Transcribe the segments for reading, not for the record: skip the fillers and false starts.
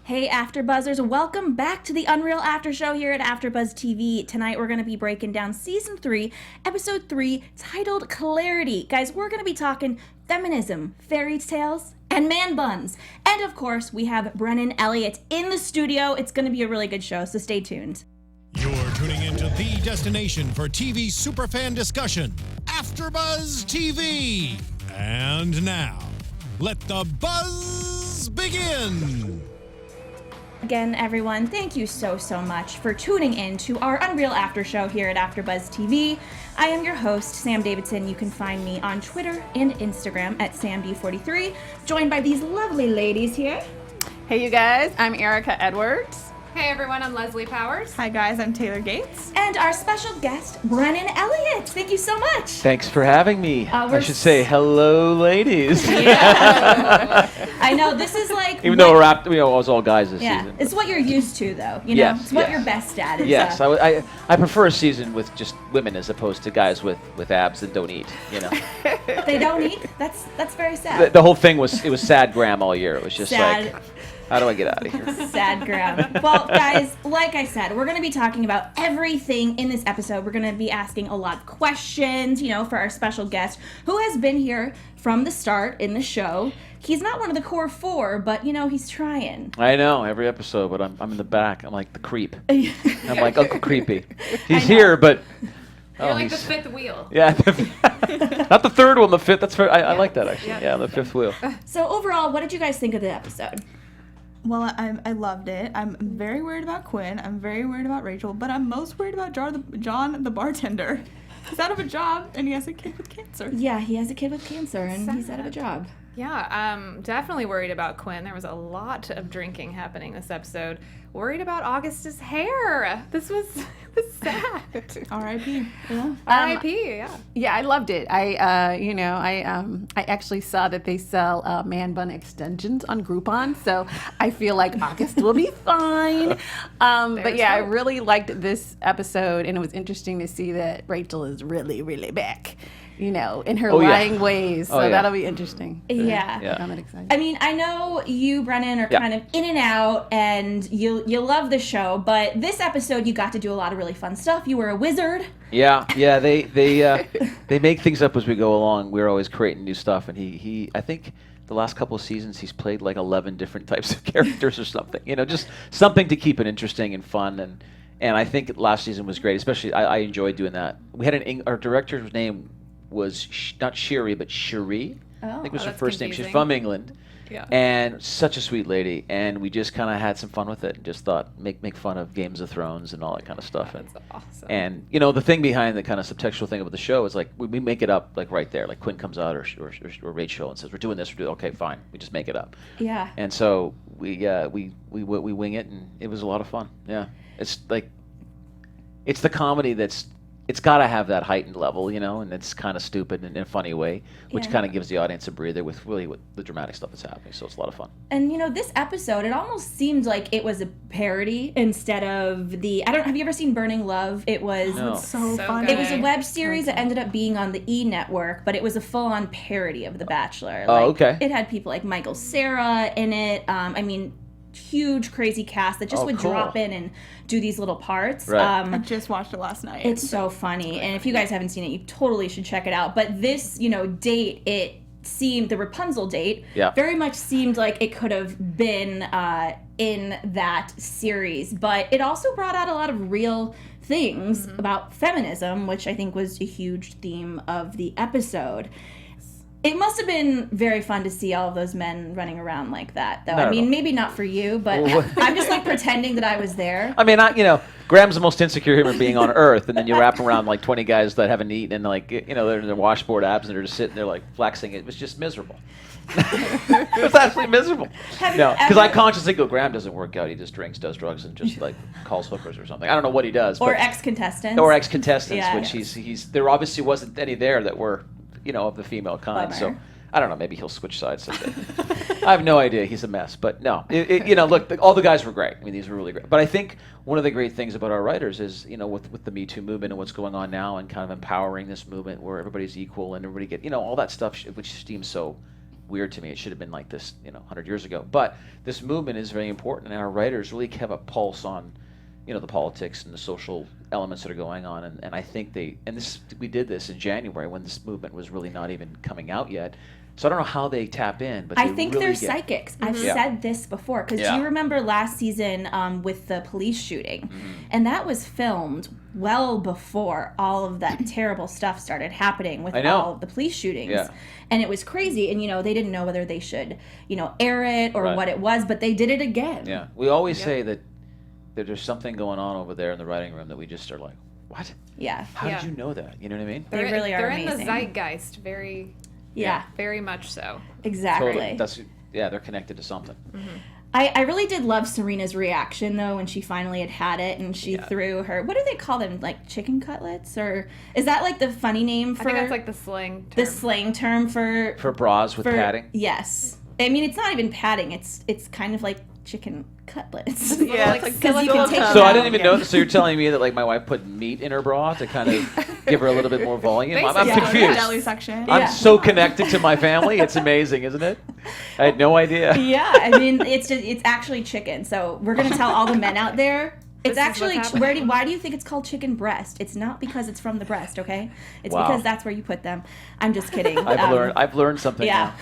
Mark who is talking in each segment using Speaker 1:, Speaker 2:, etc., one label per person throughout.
Speaker 1: Hey AfterBuzzers, welcome back to the UnReal After Show here at AfterBuzz TV. Tonight we're going to be breaking down Season 3, Episode 3, titled Clarity. Guys, we're going to be talking feminism, fairy tales, and man buns. And of course, we have Brennan Elliott in the studio. It's going to be a really good show, so stay tuned.
Speaker 2: You're tuning into the destination for TV superfan discussion, AfterBuzz TV. And now, let the buzz begin.
Speaker 1: Again, everyone, thank you so much for tuning in to our UnReal After Show here at AfterBuzz TV. I am your host, Sam Davidson. You can find me on Twitter and Instagram at SamD43, joined by these lovely ladies here.
Speaker 3: Hey, you guys, I'm Erika Edwards.
Speaker 4: Hey everyone, I'm Lesley Powers.
Speaker 3: Hi guys, I'm Taylor Gates.
Speaker 1: And our special guest, Brennan Elliott. Thank you so much.
Speaker 5: Thanks for having me. I should say hello, ladies.
Speaker 1: Yeah. I know, this is like...
Speaker 5: Even though it was all guys this season.
Speaker 1: It's what you're used to, though. You know,
Speaker 5: Yes,
Speaker 1: it's what
Speaker 5: yes.
Speaker 1: you're best at. It's,
Speaker 5: Yes, I prefer a season with just women as opposed to guys with abs that don't eat, you know.
Speaker 1: They don't eat? That's very sad.
Speaker 5: The whole thing was sad gram all year. It was just
Speaker 1: Sad.
Speaker 5: like, how do I get out of here?
Speaker 1: Sad ground. Well, guys, like I said, we're going to be talking about everything in this episode. We're going to be asking a lot of questions, you know, for our special guest who has been here from the start in the show. He's not one of the core four, but, you know, he's trying.
Speaker 5: I know, every episode, but I'm in the back. I'm like the creep. I'm like Uncle Creepy. He's here, but...
Speaker 4: You're like the fifth wheel.
Speaker 5: Yeah, not the third one, the fifth. That's I like that, actually. Yeah, the fifth wheel.
Speaker 1: So overall, what did you guys think of the episode?
Speaker 3: Well, I loved it. I'm very worried about Quinn. I'm very worried about Rachel, but I'm most worried about John the bartender. He's out of a job, and he has a kid with cancer.
Speaker 1: Yeah, he has a kid with cancer, and he's out of a job.
Speaker 4: Yeah, I'm definitely worried about Quinn. There was a lot of drinking happening this episode. Worried about August's hair. This was sad.
Speaker 3: R.I.P.
Speaker 1: Yeah.
Speaker 4: R.I.P. Yeah.
Speaker 6: Yeah, I loved it. I actually saw that they sell man bun extensions on Groupon, so I feel like August will be fine. But yeah, I really liked this episode, and it was interesting to see that Rachel is really, really back, you know, in her lying ways. So that'll be interesting.
Speaker 1: Yeah.
Speaker 6: I'm excited.
Speaker 1: I mean, I know you, Brennan, are kind of in and out, and you love the show, but this episode you got to do a lot of really fun stuff. You were a wizard.
Speaker 5: Yeah. They make things up as we go along. We're always creating new stuff, and he I think the last couple of seasons he's played like 11 different types of characters or something. You know, just something to keep it interesting and fun. And I think last season was great. Especially I enjoyed doing that. We had our director's name was not Sherry, but Cherie. I think was her first name. She's from England.
Speaker 4: Yeah.
Speaker 5: And such a sweet lady. And we just kind of had some fun with it and just thought, make fun of Games of Thrones and all that kind of stuff.
Speaker 4: That's awesome.
Speaker 5: And, you know, the thing behind the kind of subtextual thing about the show is like, we make it up like right there. Like Quinn comes out or Rachel and says, we're doing this. Okay, fine. We just make it up.
Speaker 1: Yeah.
Speaker 5: And so we wing it, and it was a lot of fun. Yeah. It's like, it's the comedy it's got to have that heightened level, you know, and it's kind of stupid in a funny way, which kind of gives the audience a breather with really what the dramatic stuff that's happening. So it's a lot of fun.
Speaker 1: And, you know, this episode, it almost seemed like it was a parody instead of have you ever seen Burning Love? It was
Speaker 3: So fun.
Speaker 1: It was a web series that ended up being on the E! Network, but it was a full-on parody of The Bachelor.
Speaker 5: Oh, okay.
Speaker 1: It had people like Michael Cera in it. I mean, huge crazy cast that just would drop in and do these little parts.
Speaker 5: Right.
Speaker 3: I just watched it last night.
Speaker 1: It's so funny, and if you guys haven't seen it, you totally should check it out. But this, you know, date, it seemed, the Rapunzel date, very much seemed like it could have been in that series, but it also brought out a lot of real things about feminism, which I think was a huge theme of the episode. It must have been very fun to see all of those men running around like that, though. I mean, maybe not for you, but I'm just like pretending that I was there.
Speaker 5: I mean, Graham's the most insecure human being on earth, and then you wrap around like 20 guys that haven't eaten, and like, you know, they're in their washboard abs, and they're just sitting there like flexing. It was just miserable. It was absolutely miserable. Because I consciously go, Graham doesn't work out. He just drinks, does drugs, and just like calls hookers or something. I don't know what he does.
Speaker 1: Or ex-contestants.
Speaker 5: Which he's there obviously wasn't any there that were, you know, of the female kind.
Speaker 1: Bummer.
Speaker 5: So I don't know. Maybe he'll switch sides someday. I have no idea. He's a mess. But no, you know, look, all the guys were great. I mean, these were really great. But I think one of the great things about our writers is, you know, with the Me Too movement and what's going on now, and kind of empowering this movement where everybody's equal and everybody get, you know, all that stuff which seems so weird to me. It should have been like this, 100 years ago. But this movement is very important, and our writers really have a pulse on, the politics and the social elements that are going on. And I think we did this in January when this movement was really not even coming out yet. So I don't know how they tap in, but
Speaker 1: I think
Speaker 5: really
Speaker 1: they're psychics. I've said this before, because do you remember last season with the police shooting? And that was filmed well before all of that terrible stuff started happening with all of the police shootings. Yeah. And it was crazy. And, they didn't know whether they should, air it or what it was, but they did it again.
Speaker 5: Yeah. We always say that there's something going on over there in the writing room that we just are like, what?
Speaker 1: Yeah.
Speaker 5: How did you know that? You know what I mean?
Speaker 1: They really are amazing.
Speaker 4: They're in the zeitgeist, very much so.
Speaker 1: Exactly.
Speaker 5: Totally. They're connected to something.
Speaker 1: I really did love Serena's reaction, though, when she finally had it and she threw her, what do they call them, like chicken cutlets? Or is that like the funny name for...
Speaker 4: I think that's like the slang term.
Speaker 1: The slang term for...
Speaker 5: For bras with padding?
Speaker 1: Yes. I mean, it's not even padding. It's kind of like chicken cutlets.
Speaker 6: Yeah, it's like
Speaker 1: because you can take
Speaker 5: So I didn't even know. So you're telling me that like my wife put meat in her bra to kind of give her a little bit more volume? I'm confused.
Speaker 3: Deli section.
Speaker 5: I'm so connected to my family. It's amazing, isn't it? I had no idea.
Speaker 1: Yeah, I mean, it's actually chicken. So we're gonna tell all the men out there. It's actually, why do you think it's called chicken breast? It's not because it's from the breast, okay? It's because that's where you put them. I'm just kidding.
Speaker 5: I've learned something now.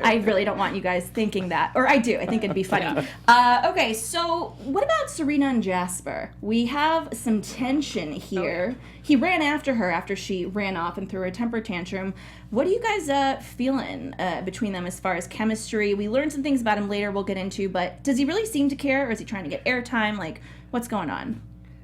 Speaker 1: I really don't want you guys thinking that. Or I do. I think it'd be funny. Okay, so what about Serena and Jasper? We have some tension here. He ran after her after she ran off and threw a temper tantrum. What are you guys feeling between them as far as chemistry? We learned some things about him later we'll get into, but does he really seem to care, or is he trying to get airtime? Like, what's going on?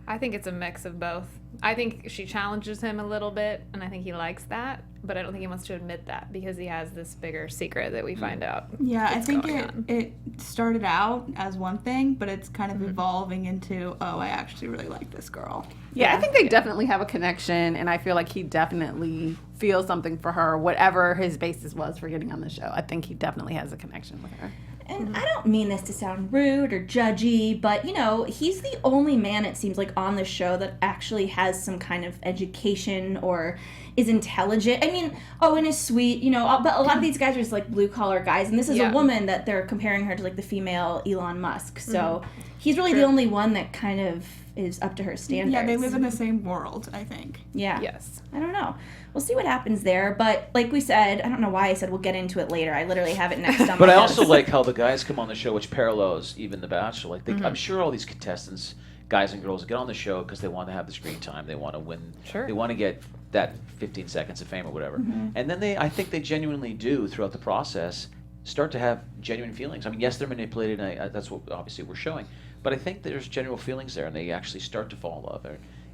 Speaker 4: I think it's a mix of both. I think she challenges him a little bit, and I think he likes that, but I don't think he wants to admit that because he has this bigger secret that we find out.
Speaker 3: Yeah, I think it started out as one thing, but it's kind of evolving into, I actually really like this girl.
Speaker 6: Yeah, I think they definitely have a connection, and I feel like he definitely feels something for her, whatever his basis was for getting on the show. I think he definitely has a connection with her.
Speaker 1: And I don't mean this to sound rude or judgy, but, he's the only man, it seems like, on the show that actually has some kind of education or is intelligent. I mean, and is sweet, but a lot of these guys are just, like, blue-collar guys, and this is a woman that they're comparing her to, like, the female Elon Musk. So he's really the only one that kind of is up to her standards.
Speaker 3: Yeah, they live in the same world, I think.
Speaker 1: Yeah.
Speaker 4: Yes.
Speaker 1: I don't know. We'll see what happens there. But like we said, I don't know why I said we'll get into it later. I literally have it next on
Speaker 5: But
Speaker 1: my
Speaker 5: I
Speaker 1: notes.
Speaker 5: also like how the guys come on the show, which parallels even The Bachelor. Like I'm sure all these contestants, guys and girls, get on the show because they want to have the screen time. They want to win. Sure. They want to get that 15 seconds of fame or whatever. And then I think they genuinely do throughout the process start to have genuine feelings. I mean, yes, they're manipulated. And that's what obviously we're showing. But I think there's genuine feelings there, and they actually start to fall in love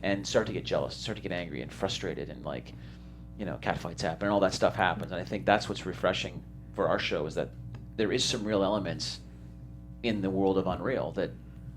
Speaker 5: and start to get jealous, start to get angry and frustrated, and catfights happen and all that stuff happens. And I think that's what's refreshing for our show, is that there is some real elements in the world of UnReal that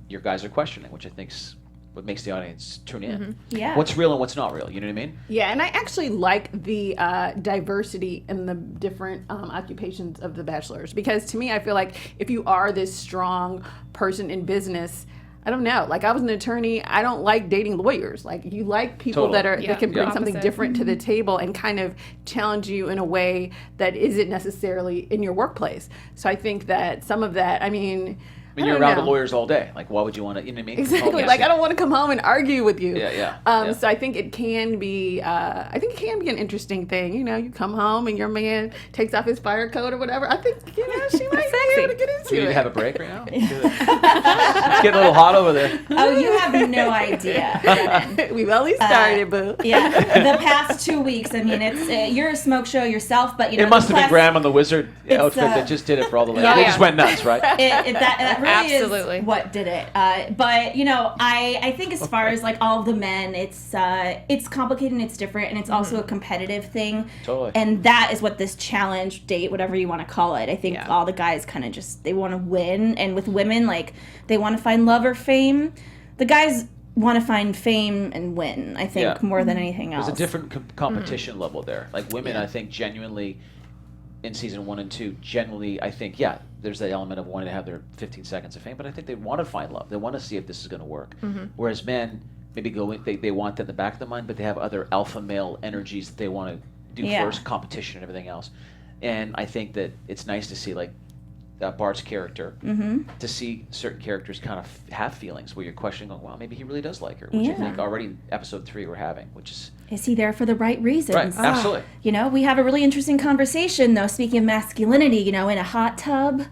Speaker 5: your guys are questioning, which I think's what makes the audience tune in.
Speaker 1: Yeah.
Speaker 5: What's real and what's not real, you know what I mean?
Speaker 6: Yeah, and I actually like the diversity in the different occupations of the bachelors, because to me, I feel like if you are this strong person in business, I don't know, like I was an attorney, I don't like dating lawyers. Like you like people that can bring something different to the table and kind of challenge you in a way that isn't necessarily in your workplace. So I think that some of that, I mean,
Speaker 5: you're around the lawyers all day. Like, why would you want to, you know what I mean?
Speaker 6: Exactly. Like, I don't want to come home and argue with you.
Speaker 5: Yeah.
Speaker 6: So I think it can be, an interesting thing. You come home and your man takes off his fire coat or whatever. I think, she might be able to get into
Speaker 5: Do you
Speaker 6: it.
Speaker 5: have a break right now? It's getting a little hot over there.
Speaker 1: Oh, you have no idea, Brennan.
Speaker 6: We've only started, boo.
Speaker 1: Yeah, the past 2 weeks. I mean, it's you're a smoke show yourself, but
Speaker 5: it must have been Graham on the Wizard outfit that just did it for all the ladies. They just went nuts, right?
Speaker 1: That really
Speaker 4: Absolutely.
Speaker 1: is what did it. But I think as far as like all of the men, it's complicated and it's different, and it's also a competitive thing.
Speaker 5: Totally.
Speaker 1: And that is what this challenge date, whatever you want to call it, I think all the guys kind of just they want to win, and with women like they want to find love or fame. The guys want to find fame and win, I think, more than anything else.
Speaker 5: There's a different competition level there. Like women, I think genuinely in season 1 and 2, generally, I think, there's that element of wanting to have their 15 seconds of fame, but I think they want to find love. They want to see if this is going to work. Whereas men maybe they want that in the back of the mind, but they have other alpha male energies that they want to do first, competition and everything else. And I think that it's nice to see like Bart's character, to see certain characters kind of have feelings where you're questioning, oh, wow, maybe he really does like her, which I think already in episode 3 we're having, which is
Speaker 1: he there for the right reasons?
Speaker 5: Right, absolutely.
Speaker 1: You know, we have a really interesting conversation, though, speaking of masculinity, you know, in a hot tub.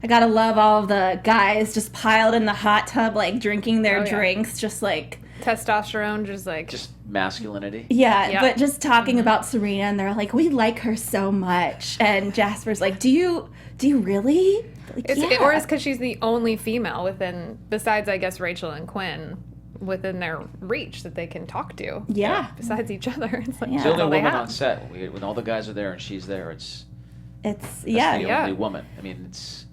Speaker 1: I gotta love all of the guys just piled in the hot tub, like, drinking their drinks, just like...
Speaker 4: Testosterone, just like...
Speaker 5: Just masculinity.
Speaker 1: Yeah, but just talking about Serena, and they're like, we like her so much. And Jasper's like, do you really? Like,
Speaker 4: Or it's because she's the only female within, besides, I guess, Rachel and Quinn, within their reach that they can talk to.
Speaker 1: Yeah.
Speaker 4: Besides each other. It's like,
Speaker 5: She's the only woman on set. When all the guys are there and she's there, it's the only woman. I mean, it's...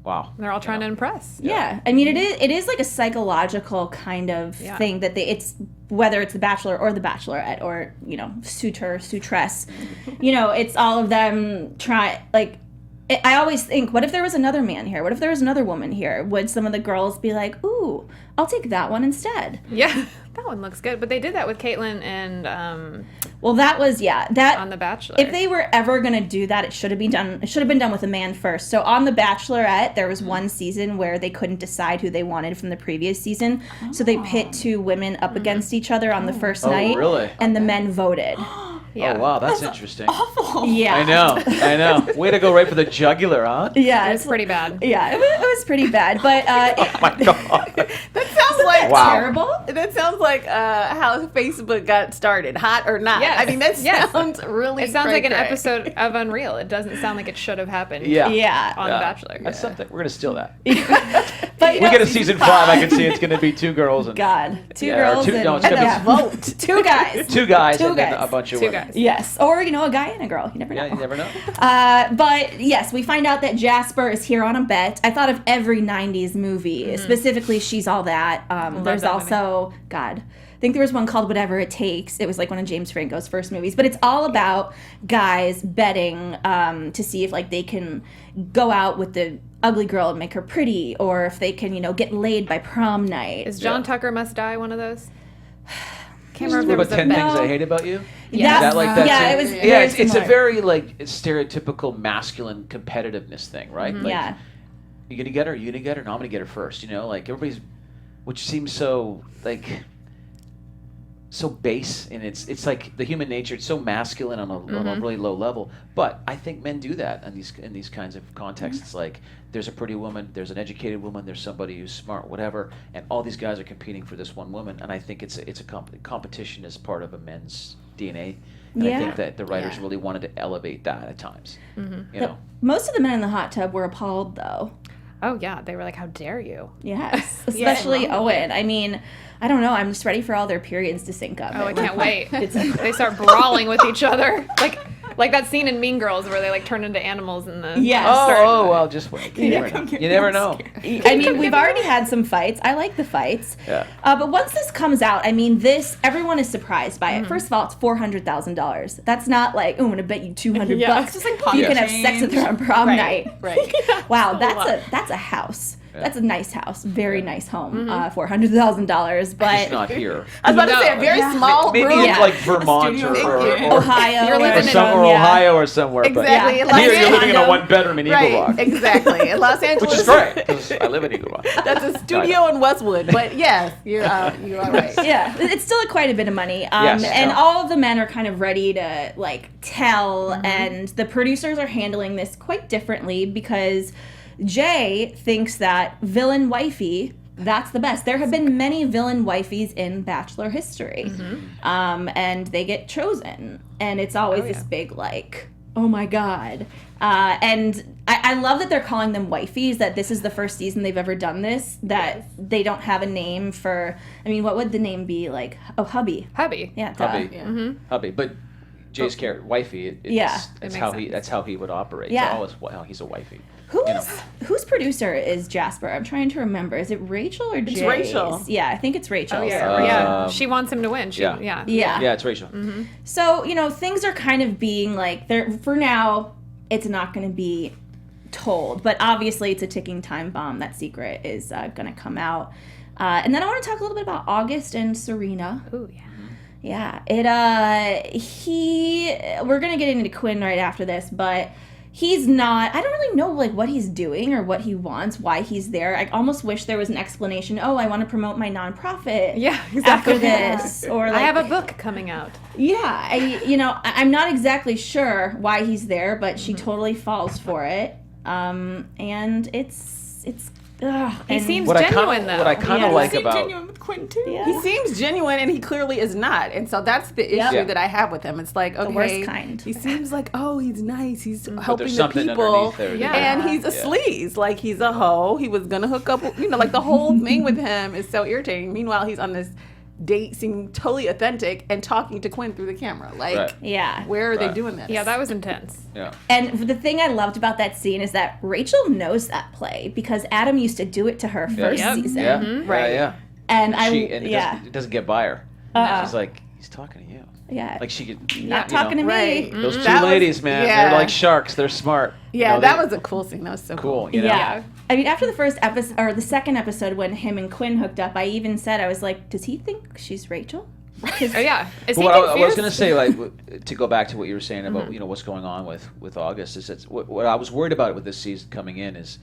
Speaker 5: Wow.
Speaker 4: They're all trying to impress.
Speaker 1: Yeah. I mean, it is like a psychological kind of thing that it's whether it's the Bachelor or the Bachelorette or, you know, suitor, suitress, you know, it's all of them I always think, what if there was another man here? What if there was another woman here? Would some of the girls be like, ooh, I'll take that one instead?
Speaker 4: Yeah. That one looks good. But they did that with Caitlyn and...
Speaker 1: well, that was, that...
Speaker 4: On The Bachelor.
Speaker 1: If they were ever going to do that, it should have been done with a man first. So on The Bachelorette, there was one season where they couldn't decide who they wanted from the previous season. So they pit 2 women up against each other on the first night.
Speaker 5: Really?
Speaker 1: And the men voted.
Speaker 4: Yeah.
Speaker 5: Oh, wow, that's interesting.
Speaker 3: Awful.
Speaker 1: Yeah.
Speaker 5: I know. Way to go right for the jugular, huh?
Speaker 1: Yeah.
Speaker 4: It's pretty bad.
Speaker 1: Yeah, it was pretty bad. But
Speaker 5: Oh, my God.
Speaker 6: That sounds like
Speaker 1: terrible.
Speaker 6: That sounds like how Facebook got started, hot or not.
Speaker 4: Yes.
Speaker 6: I mean, that sounds really.
Speaker 4: It sounds like an
Speaker 6: cray-cray.
Speaker 4: episode of UnReal. It doesn't sound like it should have happened.
Speaker 5: Yeah.
Speaker 1: Yeah.
Speaker 4: On The Bachelor.
Speaker 5: That's something. We're going to steal that.
Speaker 1: But,
Speaker 5: We get a season 5, I can see it's going to be 2 girls. And,
Speaker 1: God. 2
Speaker 5: Yeah, or
Speaker 1: girls
Speaker 5: two-
Speaker 1: and,
Speaker 5: no, it's gonna be-
Speaker 1: a vote. 2 guys.
Speaker 5: 2 guys
Speaker 1: Two
Speaker 5: and then
Speaker 1: guys.
Speaker 5: a bunch of
Speaker 4: 2
Speaker 5: women.
Speaker 4: guys.
Speaker 1: Yes. Or, you know, a guy and a girl. You never know.
Speaker 5: Yeah, you never know.
Speaker 1: But yes, we find out that Jasper is here on a bet. I thought of every 90s movie, specifically She's All That. There's
Speaker 4: that
Speaker 1: also, God, I think there was one called Whatever It Takes. It was like one of James Franco's first movies. But it's all about guys betting to see if like they can go out with the ugly girl and make her pretty, or if they can, you know, get laid by prom night.
Speaker 4: Is John Tucker Must Die one of those? Can't remember
Speaker 5: What
Speaker 4: if there
Speaker 5: about
Speaker 4: was
Speaker 5: 10
Speaker 4: a
Speaker 5: Things
Speaker 4: bet.
Speaker 5: I Hate About You?
Speaker 1: Yeah.
Speaker 5: Is that like that?
Speaker 1: Yeah,
Speaker 5: too?
Speaker 1: it was
Speaker 5: Yeah,
Speaker 1: very
Speaker 5: it's a
Speaker 1: similar.
Speaker 5: very like stereotypical masculine competitiveness thing, right? Like,
Speaker 1: Yeah.
Speaker 5: You gonna get her? You gonna get her? No, I'm gonna get her first. You know, like everybody's, which seems so like so base, and it's like the human nature. It's so masculine on a really low level. But I think men do that in these kinds of contexts. It's like there's a pretty woman, there's an educated woman, there's somebody who's smart, whatever, and all these guys are competing for this one woman. And I think it's a competition is part of a men's DNA. And I think that the writers really wanted to elevate that at times. You know.
Speaker 1: Most of the men in the hot tub were appalled, though.
Speaker 4: Oh, yeah. They were like, how dare you?
Speaker 1: Yes, especially Owen. I mean, I don't know. I'm just ready for all their periods to sync up.
Speaker 4: Oh, I can't wait. They start brawling with each other. Like that scene in Mean Girls where they like turn into animals in the...
Speaker 1: Yes.
Speaker 5: Oh, well, just wait. You never know. You never know.
Speaker 1: I mean, we've already had some fights. I like the fights.
Speaker 5: Yeah.
Speaker 1: But once this comes out, I mean, everyone is surprised by it. First of all, it's $400,000. That's not like, oh, I'm going to bet you $200 bucks.
Speaker 3: It's just like
Speaker 1: you
Speaker 3: pocket
Speaker 1: can have sex with her on prom night.
Speaker 6: Right.
Speaker 1: Wow, that's a house. That's a nice house. Very nice home. $400,000. But
Speaker 5: It's not here.
Speaker 6: I was about to say a very small
Speaker 5: Maybe
Speaker 6: room.
Speaker 5: in like Vermont or
Speaker 1: Ohio.
Speaker 4: You're living in
Speaker 5: Ohio or somewhere.
Speaker 6: Exactly.
Speaker 5: But
Speaker 6: Los
Speaker 5: here you're living in a
Speaker 6: Angeles.
Speaker 5: 1-bedroom in Eagle
Speaker 6: Right,
Speaker 5: Rock.
Speaker 6: exactly. In Los Angeles.
Speaker 5: Which is great, because I live in Eagle Rock.
Speaker 6: That's a studio in Westwood. But yes, you are right.
Speaker 1: Yeah, it's still quite a bit of money.
Speaker 5: Yes.
Speaker 1: And all of the men are kind of ready to like tell, and the producers are handling this quite differently because Jay thinks that villain wifey, that's the best. There have been many villain wifeys in Bachelor history, and they get chosen, and it's always this big like, oh my god. And I love that they're calling them wifeys, that this is the first season they've ever done this, that they don't have a name for, I mean, what would the name be? Like, oh, hubby.
Speaker 4: Hubby.
Speaker 1: Yeah, duh.
Speaker 5: Hubby. Hubby. But Jay's character, wifey, that's how he would operate.
Speaker 1: Yeah.
Speaker 5: It's always, he's a wifey.
Speaker 1: Whose producer is Jasper? I'm trying to remember. Is it Rachel or Jay's?
Speaker 6: It's Rachel.
Speaker 1: Yeah, I think it's Rachel.
Speaker 4: Oh, yeah. She wants him to win.
Speaker 1: Yeah.
Speaker 5: Yeah, it's Rachel.
Speaker 1: So, you know, things are kind of being like, for now, it's not going to be told. But obviously, it's a ticking time bomb. That secret is going to come out. And then I want to talk a little bit about August and Serena.
Speaker 4: Ooh, yeah.
Speaker 1: Yeah, we're gonna get into Quinn right after this, but he's not, I don't really know like what he's doing or what he wants, why he's there. I almost wish there was an explanation. Oh, I want to promote my nonprofit.
Speaker 4: Yeah, exactly.
Speaker 1: After this, or like,
Speaker 4: I have a book coming out.
Speaker 1: Yeah, I'm not exactly sure why he's there, but she totally falls for it. And it's
Speaker 4: he seems
Speaker 5: what
Speaker 4: genuine
Speaker 5: What
Speaker 4: though.
Speaker 5: I kind of like
Speaker 3: Seemed
Speaker 5: about
Speaker 3: genuine with Quinn too.
Speaker 1: Yeah.
Speaker 6: He seems genuine, and he clearly is not. And so that's the issue
Speaker 5: Yeah.
Speaker 6: that I have with him. It's like, okay,
Speaker 1: worst kind.
Speaker 6: he seems like, oh, he's nice. He's helping
Speaker 5: there's
Speaker 6: the
Speaker 5: something
Speaker 6: people.
Speaker 5: underneath there.
Speaker 4: Yeah.
Speaker 6: And he's a sleaze. Like, he's a hoe. He was going to hook up, like the whole thing with him is so irritating. Meanwhile, he's on this date seeming totally authentic and talking to Quinn through the camera. Like,
Speaker 5: Right.
Speaker 1: Yeah.
Speaker 6: where are they
Speaker 5: Right.
Speaker 6: doing this?
Speaker 4: Yeah, that was intense.
Speaker 5: Yeah.
Speaker 1: And the thing I loved about that scene is that Rachel knows that play because Adam used to do it to her first
Speaker 4: Yep.
Speaker 1: season.
Speaker 5: Yeah.
Speaker 6: Right.
Speaker 5: Yeah.
Speaker 1: And
Speaker 5: It doesn't get by her. She's like, he's talking to you.
Speaker 1: yeah,
Speaker 5: Like she could.
Speaker 1: not talking to me.
Speaker 6: Right.
Speaker 5: Those two
Speaker 6: That was-
Speaker 5: ladies, man,
Speaker 6: yeah.
Speaker 5: they're like sharks. They're smart.
Speaker 6: Yeah,
Speaker 5: You know,
Speaker 6: that
Speaker 5: they-
Speaker 6: was a cool scene. That was so
Speaker 5: cool.
Speaker 6: cool.
Speaker 5: You know?
Speaker 1: Yeah. I mean, after the first episode, or the second episode when him and Quinn hooked up, I even said, I was like, does he think she's Rachel?
Speaker 4: Oh yeah. Is
Speaker 5: But
Speaker 4: he
Speaker 5: what I was
Speaker 4: confused?
Speaker 5: going to say, like, to go back to what you were saying about what's going on with August, is that what I was worried about with this season coming in is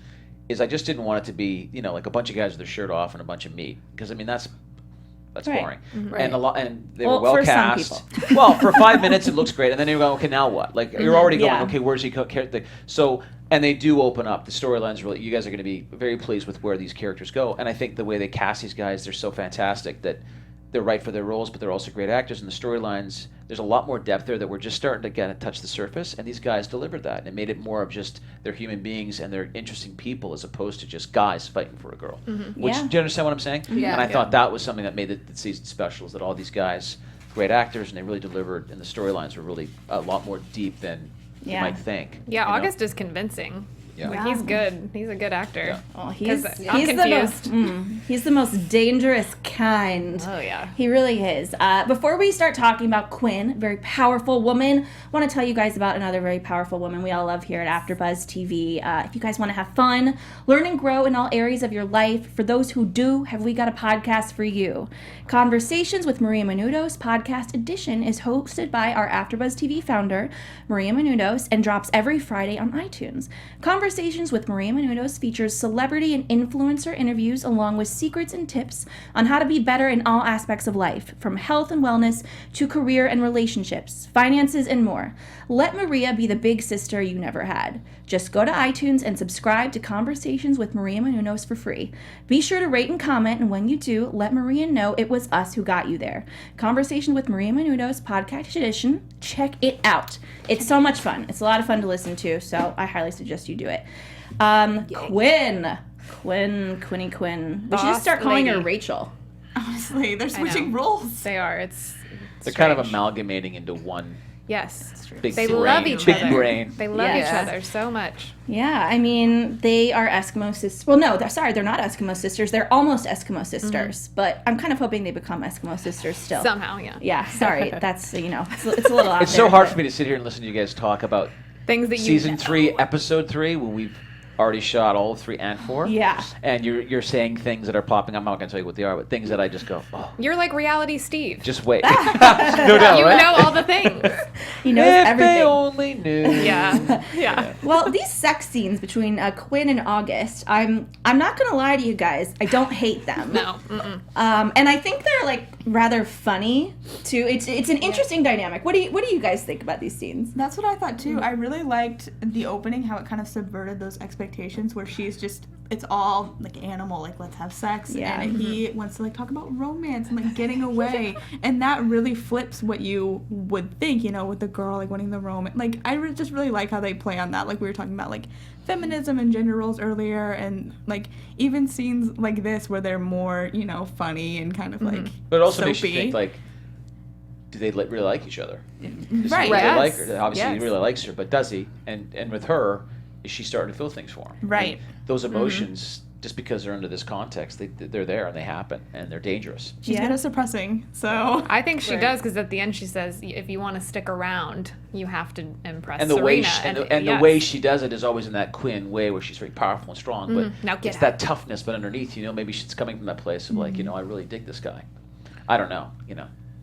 Speaker 5: I just didn't want it to be like a bunch of guys with their shirt off and a bunch of meat, because I mean that's
Speaker 1: Right.
Speaker 5: boring.
Speaker 6: Right.
Speaker 5: And they
Speaker 1: Well,
Speaker 5: were well
Speaker 1: for some
Speaker 5: cast. Well, for 5 minutes it looks great, and then you're going, okay, now what? Like you're already going,
Speaker 1: Yeah.
Speaker 5: okay, where's he? So and they do open up the storylines. Really, you guys are going to be very pleased with where these characters go, and I think the way they cast these guys, they're so fantastic that they're right for their roles, but they're also great actors. And the storylines, there's a lot more depth there that we're just starting to get touch the surface, and these guys delivered that, and it made it more of just they're human beings and they're interesting people as opposed to just guys fighting for a girl. Which
Speaker 1: Yeah.
Speaker 5: do you understand what I'm saying?
Speaker 6: Yeah.
Speaker 5: And I thought that was something that made the season special, is that all these guys, great actors, and they really delivered, and the storylines were really a lot more deep than you
Speaker 1: Yeah.
Speaker 5: might think.
Speaker 4: Yeah,
Speaker 5: you know?
Speaker 4: August is convincing.
Speaker 5: Yeah.
Speaker 4: Like, he's good. He's a good actor.
Speaker 5: Yeah.
Speaker 1: Oh, he's
Speaker 4: 'Cause I'm
Speaker 1: the
Speaker 4: confused.
Speaker 1: most, he's the most dangerous kind.
Speaker 4: Oh yeah.
Speaker 1: He really is. Before we start talking about Quinn, very powerful woman, I want to tell you guys about another very powerful woman we all love here at AfterBuzz TV. If you guys want to have fun, learn and grow in all areas of your life, for those who do, have we got a podcast for you. Conversations with Maria Menounos Podcast Edition is hosted by our AfterBuzz TV founder, Maria Menounos, and drops every Friday on iTunes. Conversations with Maria Menounos features celebrity and influencer interviews along with secrets and tips on how to be better in all aspects of life, from health and wellness to career and relationships, finances, and more. Let Maria be the big sister you never had. Just go to iTunes and subscribe to Conversations with Maria Menounos for free. Be sure to rate and comment, and when you do, let Maria know it was us who got you there. Conversation with Maria Menounos Podcast Edition. Check it out. It's so much fun. It's a lot of fun to listen to, so I highly suggest you do it. Quinn. Quinn. We should just start calling her
Speaker 4: lady.
Speaker 1: Rachel.
Speaker 3: Honestly, they're switching
Speaker 4: know.
Speaker 3: roles.
Speaker 4: They are. It's
Speaker 5: They're kind of
Speaker 4: strange.
Speaker 5: amalgamating into one
Speaker 4: Yes.
Speaker 5: big
Speaker 4: They
Speaker 5: brain.
Speaker 4: love each
Speaker 5: big
Speaker 4: other.
Speaker 5: brain.
Speaker 4: They love each
Speaker 1: Yeah.
Speaker 4: other so much.
Speaker 1: Yeah, I mean, they are Eskimo sisters. Well, no, they're not Eskimo sisters. They're almost Eskimo sisters. But I'm kind of hoping they become Eskimo sisters still.
Speaker 4: Somehow, yeah.
Speaker 1: Yeah, sorry. That's, it's a little out
Speaker 5: It's
Speaker 1: there.
Speaker 5: so hard
Speaker 1: but-
Speaker 5: for me to sit here and listen to you guys talk about
Speaker 4: Things that you
Speaker 5: season 3, episode 3, when we've already shot all of 3 and 4.
Speaker 1: Yeah.
Speaker 5: And you're saying things that are popping. I'm not going to tell you what they are, but things that I just go, oh,
Speaker 4: You're like reality Steve.
Speaker 5: just wait. no doubt,
Speaker 4: You
Speaker 5: right?
Speaker 4: know all the things.
Speaker 1: He knows
Speaker 5: If
Speaker 1: everything.
Speaker 5: they only knew.
Speaker 4: Yeah. Yeah.
Speaker 1: Well, these sex scenes between Quinn and August, I'm not gonna lie to you guys, I don't hate them.
Speaker 4: No. Mm-mm.
Speaker 1: And I think they're like rather funny too. It's an interesting dynamic. What do you guys think about these scenes?
Speaker 3: That's what I thought too. I really liked the opening, how it kind of subverted those expectations, where she's just, it's all like animal, like let's have sex,
Speaker 1: Yeah.
Speaker 3: and he wants to like talk about romance and like getting away, and that really flips what you would think, with the girl like wanting the romance. Like just really like how they play on that. Like we were talking about like feminism and gender roles earlier, and like even scenes like this where they're more funny and kind of like
Speaker 5: But it also
Speaker 3: soapy.
Speaker 5: makes you think, like, do they really like each other? Does
Speaker 3: Right.
Speaker 5: he really
Speaker 4: Yes.
Speaker 5: like her? Obviously,
Speaker 4: Yes.
Speaker 5: he really likes her, but does he? And with her, is she starting to feel things for him?
Speaker 3: Right.
Speaker 5: And those emotions, just because they're under this context, they're there and they happen and they're dangerous.
Speaker 3: She's
Speaker 1: Yeah.
Speaker 3: good at suppressing, so
Speaker 4: I think she
Speaker 6: Right.
Speaker 4: does, because at the end she says, if you want to stick around, you have to impress
Speaker 5: And the
Speaker 4: Serena.
Speaker 5: way she, and the
Speaker 4: yes.
Speaker 5: way she does it is always in that Quinn way, where she's very powerful and strong. But
Speaker 4: Now get
Speaker 5: it's
Speaker 4: out.
Speaker 5: that toughness, but underneath, maybe she's coming from that place of like, I really dig this guy. I don't know,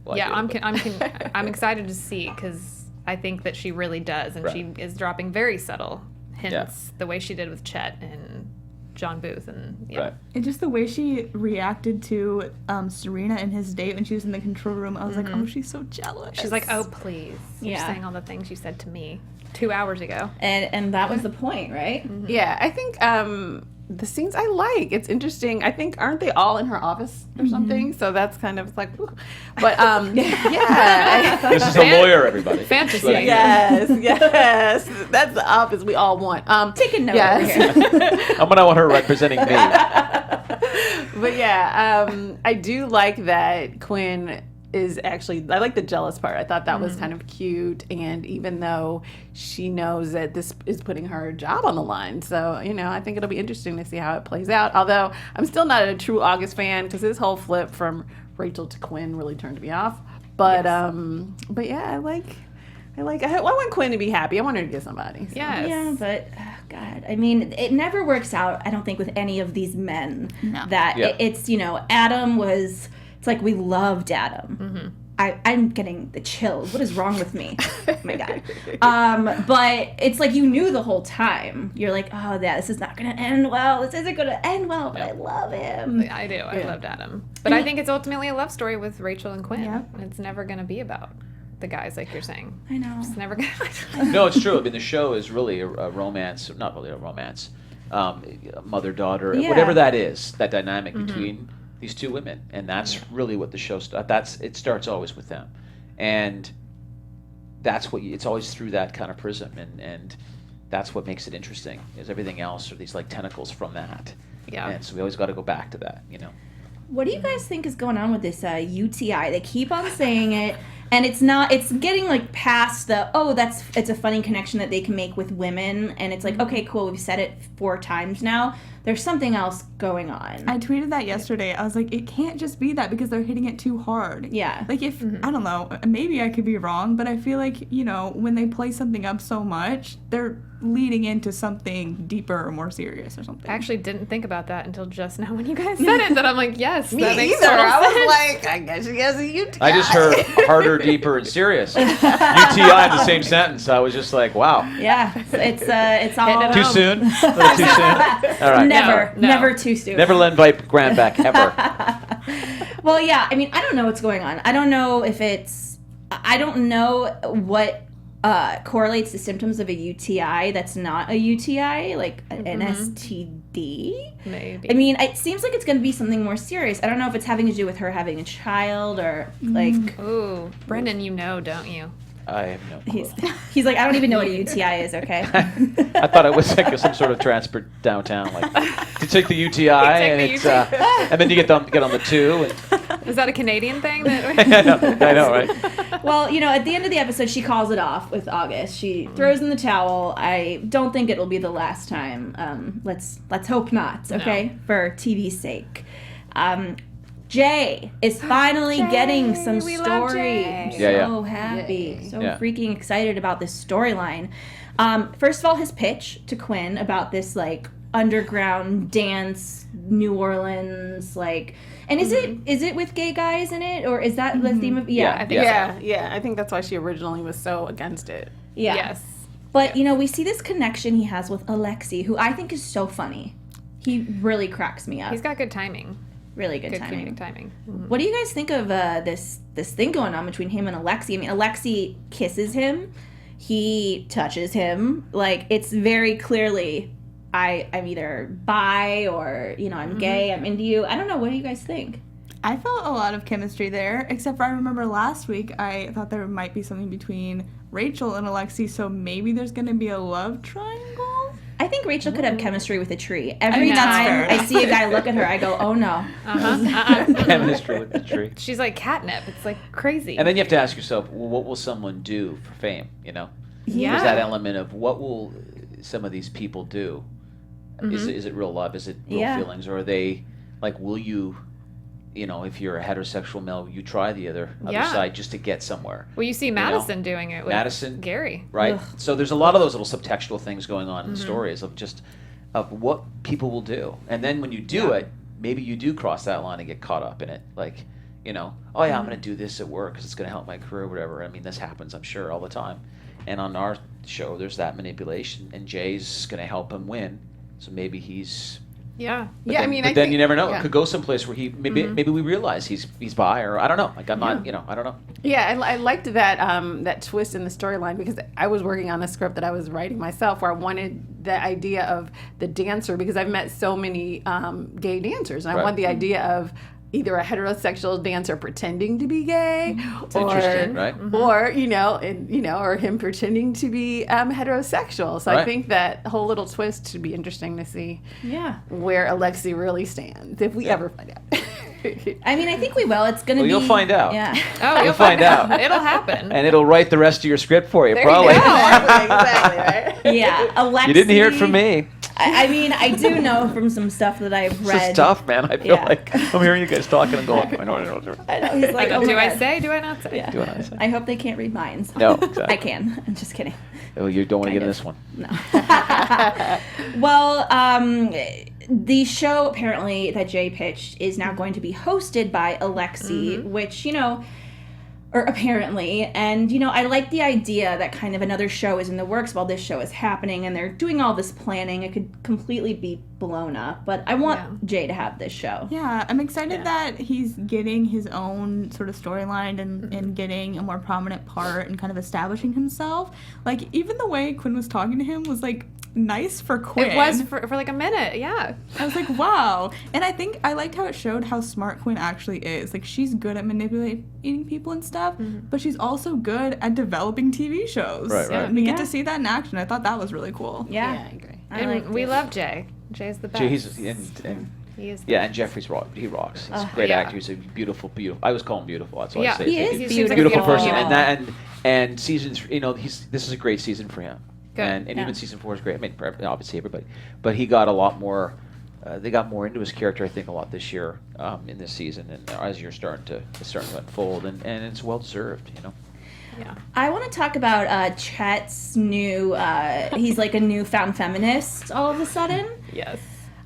Speaker 5: Well,
Speaker 4: yeah,
Speaker 5: I do,
Speaker 4: I'm excited to see because I think that she really does, and she is dropping very subtle hints the way she did with Chet and John Booth, and
Speaker 3: and just the way she reacted to Serena and his date when she was in the control room. I was like, oh, she's so jealous.
Speaker 4: She's like, oh please, you're saying all the things you said to me 2 hours ago,
Speaker 1: and that was the point, right?
Speaker 6: Yeah, I think the scenes I like. It's interesting. I think aren't they all in her office or something? So that's kind of like, whew. But yeah.
Speaker 5: This is a lawyer, everybody.
Speaker 4: Fantasy.
Speaker 6: Yes. That's the office we all want.
Speaker 1: Take a note over here.
Speaker 5: I'm gonna want her representing me.
Speaker 6: But yeah, I do like that Quinn is actually, I like the jealous part. I thought that was kind of cute, and even though she knows that this is putting her job on the line, so I think it'll be interesting to see how it plays out. Although I'm still not a true August fan because his whole flip from Rachel to Quinn really turned me off. But yeah, I want Quinn to be happy. I want her to get somebody. So.
Speaker 4: Yes.
Speaker 1: Yeah, but God, I mean, it never works out. I don't think with any of these men that it's Adam was. It's like we loved Adam. I'm getting the chills. What is wrong with me? Oh my God. But it's like you knew the whole time. You're like, oh, yeah, this is not going to end well. This isn't going to end well, but I love him.
Speaker 4: I do. I loved Adam. But I think it's ultimately a love story with Rachel and Quinn. Yeah. It's never going to be about the guys like you're saying.
Speaker 1: I know.
Speaker 4: It's never going to.
Speaker 5: No, it's true. I mean, the show is really a romance, not really a romance, mother-daughter, whatever that is, that dynamic between these two women, and that's really what the show it starts always with them, and that's what it's always through that kind of prism, and that's what makes it interesting. Is everything else are these like tentacles from that, and so we always got to go back to that,
Speaker 1: What do you guys think is going on with this UTI? They keep on saying it, and it's getting like past the it's a funny connection that they can make with women, and it's like, okay, cool, we've said it 4 times now. There's something else going on.
Speaker 3: I tweeted that yesterday. I was like, it can't just be that because they're hitting it too hard.
Speaker 1: Yeah.
Speaker 3: Like if, I don't know, maybe I could be wrong, but I feel like, when they play something up so much, they're leading into something deeper or more serious or something.
Speaker 4: I actually didn't think about that until just now when you guys said it, that I'm like, yes,
Speaker 6: Me
Speaker 4: that makes
Speaker 6: either.
Speaker 4: total
Speaker 6: I was
Speaker 4: sense.
Speaker 6: like, I guess she has a UTI.
Speaker 5: I just heard harder, deeper, and serious. UTI in the same sentence. I was just like, wow.
Speaker 1: Yeah. It's all
Speaker 5: Too soon? A little too soon? All right.
Speaker 1: Never too soon.
Speaker 5: Never let invite Graham back, ever.
Speaker 1: Well, yeah, I mean, I don't know what's going on. I don't know what correlates the symptoms of a UTI that's not a UTI, like an STD.
Speaker 4: Maybe.
Speaker 1: I mean, it seems like it's going to be something more serious. I don't know if it's having to do with her having a child or like...
Speaker 4: Ooh, Brennan, don't you?
Speaker 5: I have no clue.
Speaker 1: He's like, I don't even know what a UTI is, okay?
Speaker 5: I thought it was like some sort of transport downtown. Like, you take the UTI, and it's and then you get on the 2.
Speaker 4: Is that a Canadian thing?
Speaker 5: I know, right?
Speaker 1: Well, at the end of the episode, she calls it off with August. She throws in the towel. I don't think it'll be the last time. Let's hope not, okay? For TV's sake. Jay is finally getting some story. I'm so happy. So freaking excited about this storyline. First of all, his pitch to Quinn about this like underground dance, New Orleans, like, and is it with gay guys in it, or is that the theme of
Speaker 6: I think I think that's why she originally was so against it.
Speaker 1: Yeah.
Speaker 4: Yes.
Speaker 1: But we see this connection he has with Alexi, who I think is so funny. He really cracks me up.
Speaker 4: He's got good timing.
Speaker 1: Really good
Speaker 4: comedic timing.
Speaker 1: What do you guys think of this thing going on between him and Alexi? I mean, Alexi kisses him. He touches him. Like, it's very clearly, I'm either bi or, I'm gay, I'm into you. I don't know. What do you guys think?
Speaker 3: I felt a lot of chemistry there, except for I remember last week I thought there might be something between Rachel and Alexi, so maybe there's going to be a love triangle?
Speaker 1: I think Rachel could have chemistry with a tree. Every time I see a guy look at her, I go, oh no.
Speaker 5: Chemistry with the tree.
Speaker 4: She's like catnip. It's like crazy.
Speaker 5: And then you have to ask yourself, well, what will someone do for fame,
Speaker 1: Yeah.
Speaker 5: There's that element of what will some of these people do? Is it real love? Is it real feelings? Or are they, like, will you... if you're a heterosexual male, you try the other side just to get somewhere.
Speaker 4: Well, you see Madison doing it with Gary.
Speaker 5: Right?
Speaker 1: Ugh.
Speaker 5: So there's a lot of those little subtextual things going on in the stories of what people will do. And then when you do it, maybe you do cross that line and get caught up in it. Like, you know, oh yeah, I'm going to do this at work because it's going to help my career or whatever. I mean, this happens, I'm sure, all the time. And on our show, there's that manipulation, and Jay's going to help him win. So maybe he's...
Speaker 4: Yeah.
Speaker 6: Yeah,
Speaker 5: then,
Speaker 6: I mean,
Speaker 5: but
Speaker 6: I
Speaker 5: then
Speaker 6: think,
Speaker 5: you never know.
Speaker 6: yeah.
Speaker 5: It could go someplace where he maybe we realize he's bi, or I don't know. Like I'm not, you know, I don't know.
Speaker 6: Yeah, I liked that that twist in the storyline, because I was working on a script that I was writing myself, where I wanted the idea of the dancer, because I've met so many gay dancers, and I want the idea of either a heterosexual dancer pretending to be gay,
Speaker 5: Interesting, right?
Speaker 6: or or him pretending to be heterosexual. So I think that whole little twist should be interesting to see.
Speaker 1: Yeah.
Speaker 6: Where Alexi really stands, if we ever find out.
Speaker 1: I mean, I think we will. It's going to be...
Speaker 5: You'll find out.
Speaker 1: Yeah.
Speaker 4: Oh,
Speaker 5: You'll find out.
Speaker 4: It'll happen.
Speaker 5: And it'll write the rest of your script for you,
Speaker 6: There
Speaker 5: probably.
Speaker 6: you go. Exactly, right?
Speaker 1: Yeah. Alexi...
Speaker 5: You didn't hear it from me.
Speaker 1: I mean, I do know from some stuff that I've
Speaker 5: This
Speaker 1: read.
Speaker 5: is tough, man. I feel
Speaker 1: Yeah.
Speaker 5: like I'm hearing you guys talking and going, I know.
Speaker 1: I know, he's like, oh
Speaker 4: do
Speaker 1: my
Speaker 4: I
Speaker 1: God.
Speaker 4: say? Do I not say?
Speaker 1: Yeah.
Speaker 5: Do what I say.
Speaker 1: I hope they can't read minds.
Speaker 5: No, exactly.
Speaker 1: I can. I'm just kidding.
Speaker 5: Oh, you don't want to
Speaker 1: Kind
Speaker 5: get in
Speaker 1: of.
Speaker 5: this one.
Speaker 1: Well, the show apparently that Jay pitched is now going to be hosted by Alexi, which, you know, or apparently, and, you know, I like the idea that kind of another show is in the works while this show is happening, and they're doing all this planning. It could completely be blown up, but I want Jay to have this show.
Speaker 3: Yeah, I'm excited that he's getting his own sort of storyline and getting a more prominent part and kind of establishing himself. Like, even the way Quinn was talking to him was, like, nice for Quinn.
Speaker 4: It was for like a minute, yeah.
Speaker 3: I was like, wow. And I think I liked how it showed how smart Quinn actually is. Like, she's good at manipulating people and stuff, but she's also good at developing TV shows.
Speaker 5: Right.
Speaker 3: And we get to see that in action. I thought that was really cool.
Speaker 1: Yeah.
Speaker 6: I agree.
Speaker 1: I
Speaker 4: We love Jay. Jay's the best.
Speaker 5: He is the
Speaker 4: and
Speaker 5: Jeffrey's he rocks. He's a great actor. He's a beautiful. I always call him beautiful. That's what I say.
Speaker 1: he is
Speaker 4: He's
Speaker 1: beautiful.
Speaker 5: Beautiful person,
Speaker 1: Yeah.
Speaker 5: and seasons. You know, this is a great season for him.
Speaker 4: Good.
Speaker 5: And
Speaker 1: Yeah.
Speaker 5: even season 4 is great. I mean, obviously everybody, but he got a lot more. They got more into his character, I think, a lot this year in this season, and as you're starting to unfold, and it's well deserved. You know.
Speaker 4: Yeah.
Speaker 1: I want to talk about Chet's new, he's like a newfound feminist all of a sudden.
Speaker 4: Yes.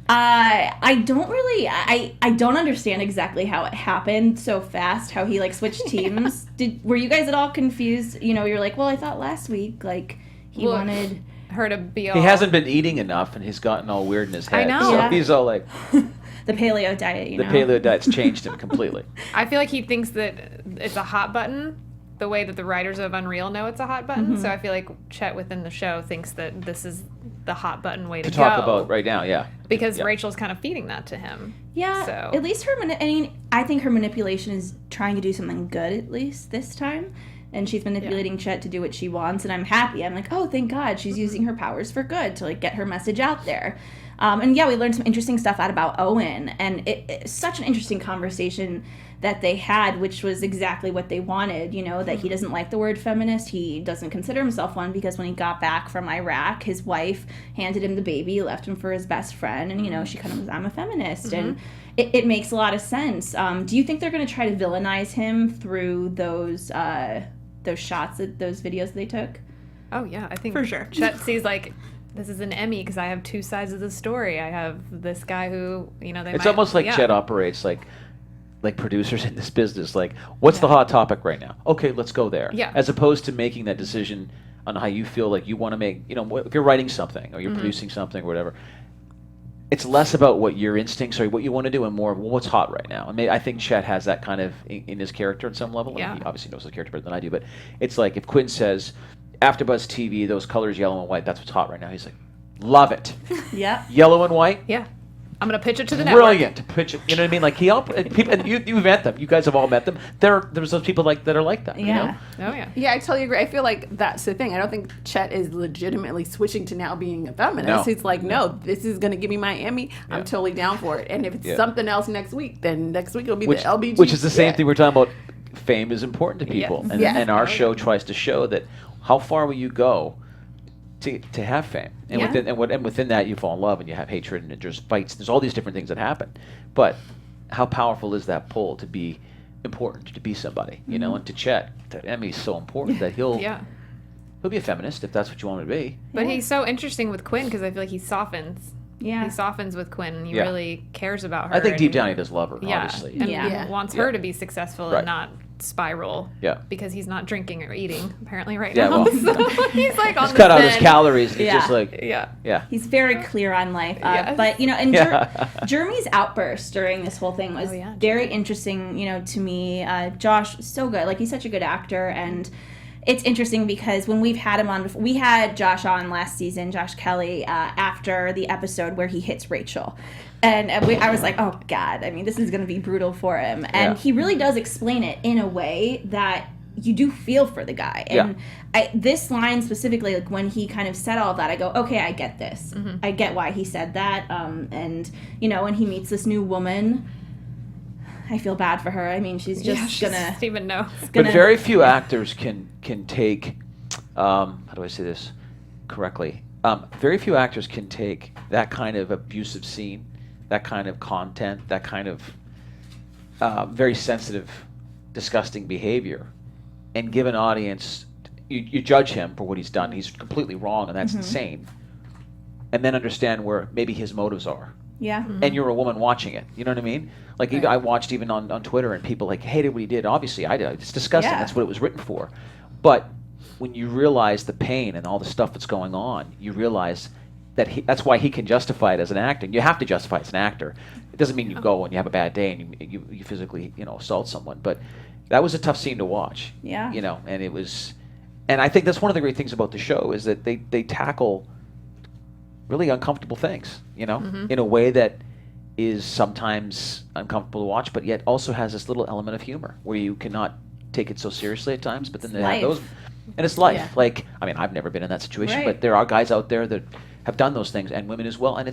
Speaker 1: I don't really, I don't understand exactly how it happened so fast, how he like switched teams. Were you guys at all confused? You know, you're like, well, I thought last week, like, he wanted...
Speaker 4: her to be all...
Speaker 5: He hasn't been eating enough, and he's gotten all weird in his head.
Speaker 4: I know.
Speaker 5: So
Speaker 1: Yeah.
Speaker 5: he's all like,
Speaker 1: The paleo diet, you
Speaker 5: the
Speaker 1: know?
Speaker 5: paleo diet's changed him completely.
Speaker 4: I feel like he thinks that it's a hot button, the way that the writers of UnReal know it's a hot button. So I feel like Chet within the show thinks that this is the hot button way to go.
Speaker 5: Talk about right now, yeah.
Speaker 4: Because
Speaker 5: Yeah.
Speaker 4: Rachel's kind of feeding that to him.
Speaker 1: Yeah,
Speaker 4: So-
Speaker 1: at least I think her manipulation is trying to do something good, at least this time. And she's manipulating Chet to do what she wants, and I'm happy. I'm like, oh, thank God, she's using her powers for good to like get her message out there. And yeah, we learned some interesting stuff out about Owen, and it's such an interesting conversation that they had, which was exactly what they wanted, you know, that he doesn't like the word feminist. He doesn't consider himself one because when he got back from Iraq, his wife handed him the baby, left him for his best friend, and, you know, she kind of was, I'm a feminist. And it makes a lot of sense. Do you think they're going to try to villainize him through those shots, those videos they took?
Speaker 4: Oh, yeah. I think
Speaker 3: For sure.
Speaker 4: Chet sees like, this is an Emmy because I have two sides of the story. I have this guy who, you know,
Speaker 5: It's almost like Chet operates like producers in this business. Like, what's the hot topic right now? Okay, let's go there.
Speaker 4: Yeah.
Speaker 5: As opposed to making that decision on how you feel like you want to make, you know, if you're writing something or you're producing something or whatever, it's less about what your instincts or what you want to do and more well, what's hot right now. I think Chet has that kind of in his character at some level.
Speaker 4: Yeah.
Speaker 5: He obviously knows the character better than I do, but it's like if Quinn says, AfterBuzz TV, those colors, yellow and white, that's what's hot right now. He's like, love it.
Speaker 1: Yeah.
Speaker 5: Yellow and white,
Speaker 4: Yeah. I'm going to pitch it to the network.
Speaker 5: brilliant to pitch it. You know what I mean? Like people, and you've met them. You guys have all met them. There's those people that are like that.
Speaker 1: Yeah.
Speaker 5: You know?
Speaker 4: Oh, yeah.
Speaker 6: Yeah, I totally agree. I feel like that's the thing. I don't think Chet is legitimately switching to now being a feminist.
Speaker 5: No.
Speaker 6: He's like, no, this is going to give me my Emmy.
Speaker 5: Yeah.
Speaker 6: I'm totally down for it. And if it's
Speaker 5: Yeah.
Speaker 6: something else next week, then next week it'll be
Speaker 5: Which,
Speaker 6: the LBG.
Speaker 5: which is the same thing we're talking about. Fame is important to people,
Speaker 4: Yes.
Speaker 5: and,
Speaker 6: Yes.
Speaker 5: and our show tries to show that how far will you go to have fame, and
Speaker 4: Yeah.
Speaker 5: within that you fall in love and you have hatred and there's fights. There's all these different things that happen, but how powerful is that pull to be important, to be somebody, you know? And to Chet, that Emmy's so important that he'll be a feminist if that's what you want him to be.
Speaker 4: But he's so interesting with Quinn because I feel like he softens
Speaker 1: Yeah.
Speaker 4: He softens with Quinn, and he really cares about her.
Speaker 5: I think deep
Speaker 4: and-
Speaker 5: down he does love her, obviously.
Speaker 4: And wants her to be successful and not spiral.
Speaker 5: Yeah.
Speaker 4: Because he's not drinking or eating apparently right
Speaker 5: Yeah,
Speaker 4: now.
Speaker 5: well,
Speaker 4: So he's like on
Speaker 5: He's
Speaker 4: the
Speaker 5: cut out his
Speaker 4: spin.
Speaker 5: calories. He's just like,
Speaker 4: Yeah.
Speaker 1: He's very clear on life.
Speaker 4: Yes.
Speaker 1: But, and Jeremy's outburst during this whole thing was very interesting, to me. Josh, so good. Like, he's such a good actor. And it's interesting because when we've had him on before, we had Josh on last season, Josh Kelly, after the episode where he hits Rachel. And I was like, oh, God, I mean, this is going to be brutal for him. And he really does explain it in a way that you do feel for the guy. And this line specifically, like when he kind of said all of that, I go, okay, I get this. I get why he said that. And, when he meets this new woman, I feel bad for her. I mean, she's just going to...
Speaker 4: even know.
Speaker 5: But very few actors can take, how do I say this correctly? Very few actors can take that kind of abusive scene, that kind of content, that kind of very sensitive, disgusting behavior, and give an audience, you judge him for what he's done. He's completely wrong, and that's insane. And then understand where maybe his motives are.
Speaker 1: Yeah.
Speaker 5: And you're a woman watching it. You know what I mean? Like, I watched even on Twitter, and people like hated what he did. Obviously, I did. It's disgusting. That's what it was written for. But when you realize the pain and all the stuff that's going on, you realize that that's why he can justify it as an actor. And you have to justify it as an actor. It doesn't mean you go and you have a bad day and you physically assault someone. But that was a tough scene to watch.
Speaker 1: Yeah.
Speaker 5: And it was, and I think that's one of the great things about the show is that they tackle really uncomfortable things, in a way that is sometimes uncomfortable to watch, but yet also has this little element of humor where you cannot take it so seriously at times, but then they have those, and it's life.
Speaker 6: Yeah.
Speaker 5: Like, I mean, I've never been in that situation, but there are guys out there that have done those things, and women as well, and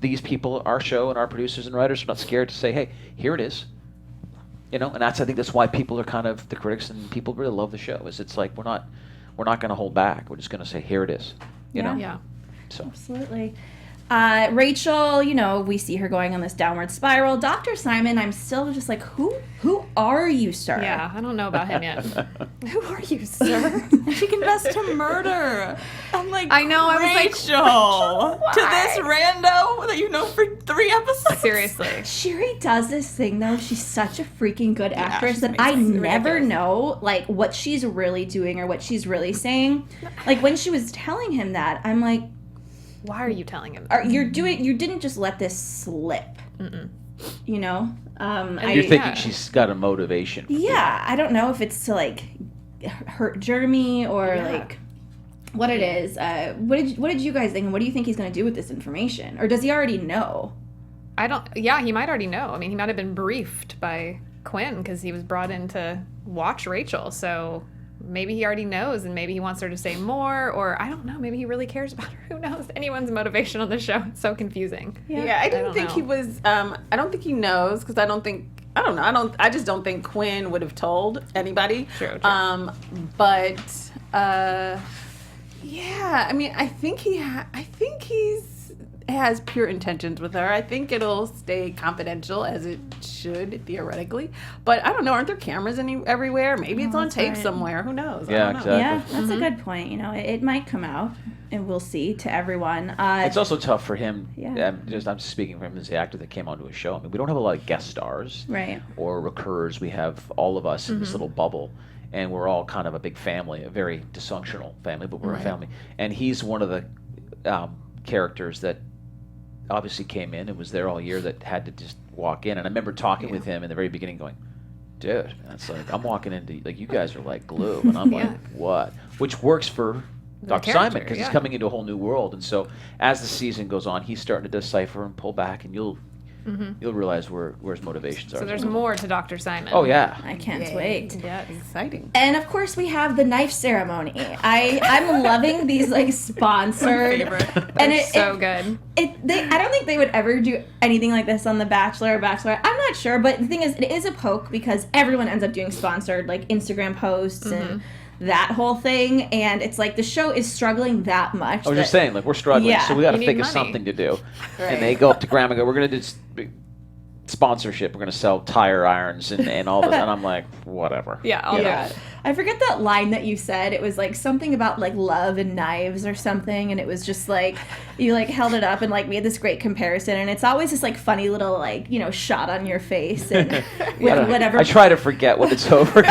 Speaker 5: these people, our show and our producers and writers are not scared to say, hey, here it is. And I think that's why people are kind of, the critics and people really love the show, is it's like, we're not going to hold back. We're just going to say, here it is. You know?
Speaker 4: Yeah.
Speaker 5: So.
Speaker 1: Absolutely. Rachel, we see her going on this downward spiral. Dr. Simon, I'm still just like, who are you, sir?
Speaker 4: Yeah, I don't know about him yet. Who are you, sir?
Speaker 3: She confessed to murder. I'm like,
Speaker 4: I know, I was like,
Speaker 3: Rachel, to this rando that you know for 3 episodes.
Speaker 4: Seriously.
Speaker 1: Shiri does this thing, though. She's such a freaking good actress
Speaker 3: she's
Speaker 1: that I
Speaker 3: amazing.
Speaker 1: never know, like, what she's really doing or what she's really saying. Like, when she was telling him that, I'm like,
Speaker 4: Why are you telling him?
Speaker 1: you didn't just let this slip. You know?
Speaker 5: You're thinking she's got a motivation.
Speaker 1: Yeah, I don't know if it's to, like, hurt Jeremy or, like, what it is. What did you guys think? And what do you think he's going to do with this information? Or does he already know?
Speaker 4: He might already know. I mean, he might have been briefed by Quinn because he was brought in to watch Rachel. So maybe he already knows, and maybe he wants her to say more, or I don't know. Maybe he really cares about her. Who knows? Anyone's motivation on the show. It's so confusing.
Speaker 6: Yeah, I didn't think he was. I don't think he knows because I don't know. I just don't think Quinn would have told anybody.
Speaker 4: True.
Speaker 6: But yeah, I mean, I think he has pure intentions with her. I think it'll stay confidential as it should theoretically. But I don't know. Aren't there cameras everywhere? Maybe it's on tape somewhere. Who knows?
Speaker 5: Yeah,
Speaker 6: I don't know.
Speaker 5: exactly.
Speaker 1: Yeah, that's a good point. It might come out, and we'll see to everyone.
Speaker 5: It's also tough for him.
Speaker 1: Yeah.
Speaker 5: I'm speaking for him as the actor that came onto a show. I mean, we don't have a lot of guest stars,
Speaker 1: Right.
Speaker 5: or recurs. We have all of us in this little bubble, and we're all kind of a big family, a very dysfunctional family, but we're a family. And he's one of the characters that obviously came in and was there all year that had to just walk in. And I remember talking with him in the very beginning, going, "Dude, that's like I'm walking into like you guys are like glue," and I'm like, "What?" Which works for Dr. Simon because he's coming into a whole new world. And so as the season goes on, he's starting to decipher and pull back, and you'll realize where his motivations are.
Speaker 4: So there's more to Dr. Simon.
Speaker 5: Oh yeah.
Speaker 1: I can't wait.
Speaker 4: Yeah.
Speaker 6: Exciting.
Speaker 1: And of course, we have the knife ceremony. I'm loving these like sponsored, and it's
Speaker 4: so good.
Speaker 1: I don't think they would ever do anything like this on The Bachelor or Bachelorette. I'm not sure, but the thing is, it is a poke because everyone ends up doing sponsored like Instagram posts and that whole thing, and it's like the show is struggling that much.
Speaker 5: I was just saying, like we're struggling, so we got to
Speaker 4: You need
Speaker 5: think of
Speaker 4: money.
Speaker 5: something to do. And they go up to Graham and go, "We're gonna do sponsorship. We're going to sell tire irons and all this. And I'm like, whatever.
Speaker 4: Yeah, I'll do it.
Speaker 1: I forget that line that you said. It was like something about like love and knives or something, and it was just like you like held it up and like made this great comparison, and it's always this like funny little like shot on your face and with whatever.
Speaker 5: I try to forget when it's over.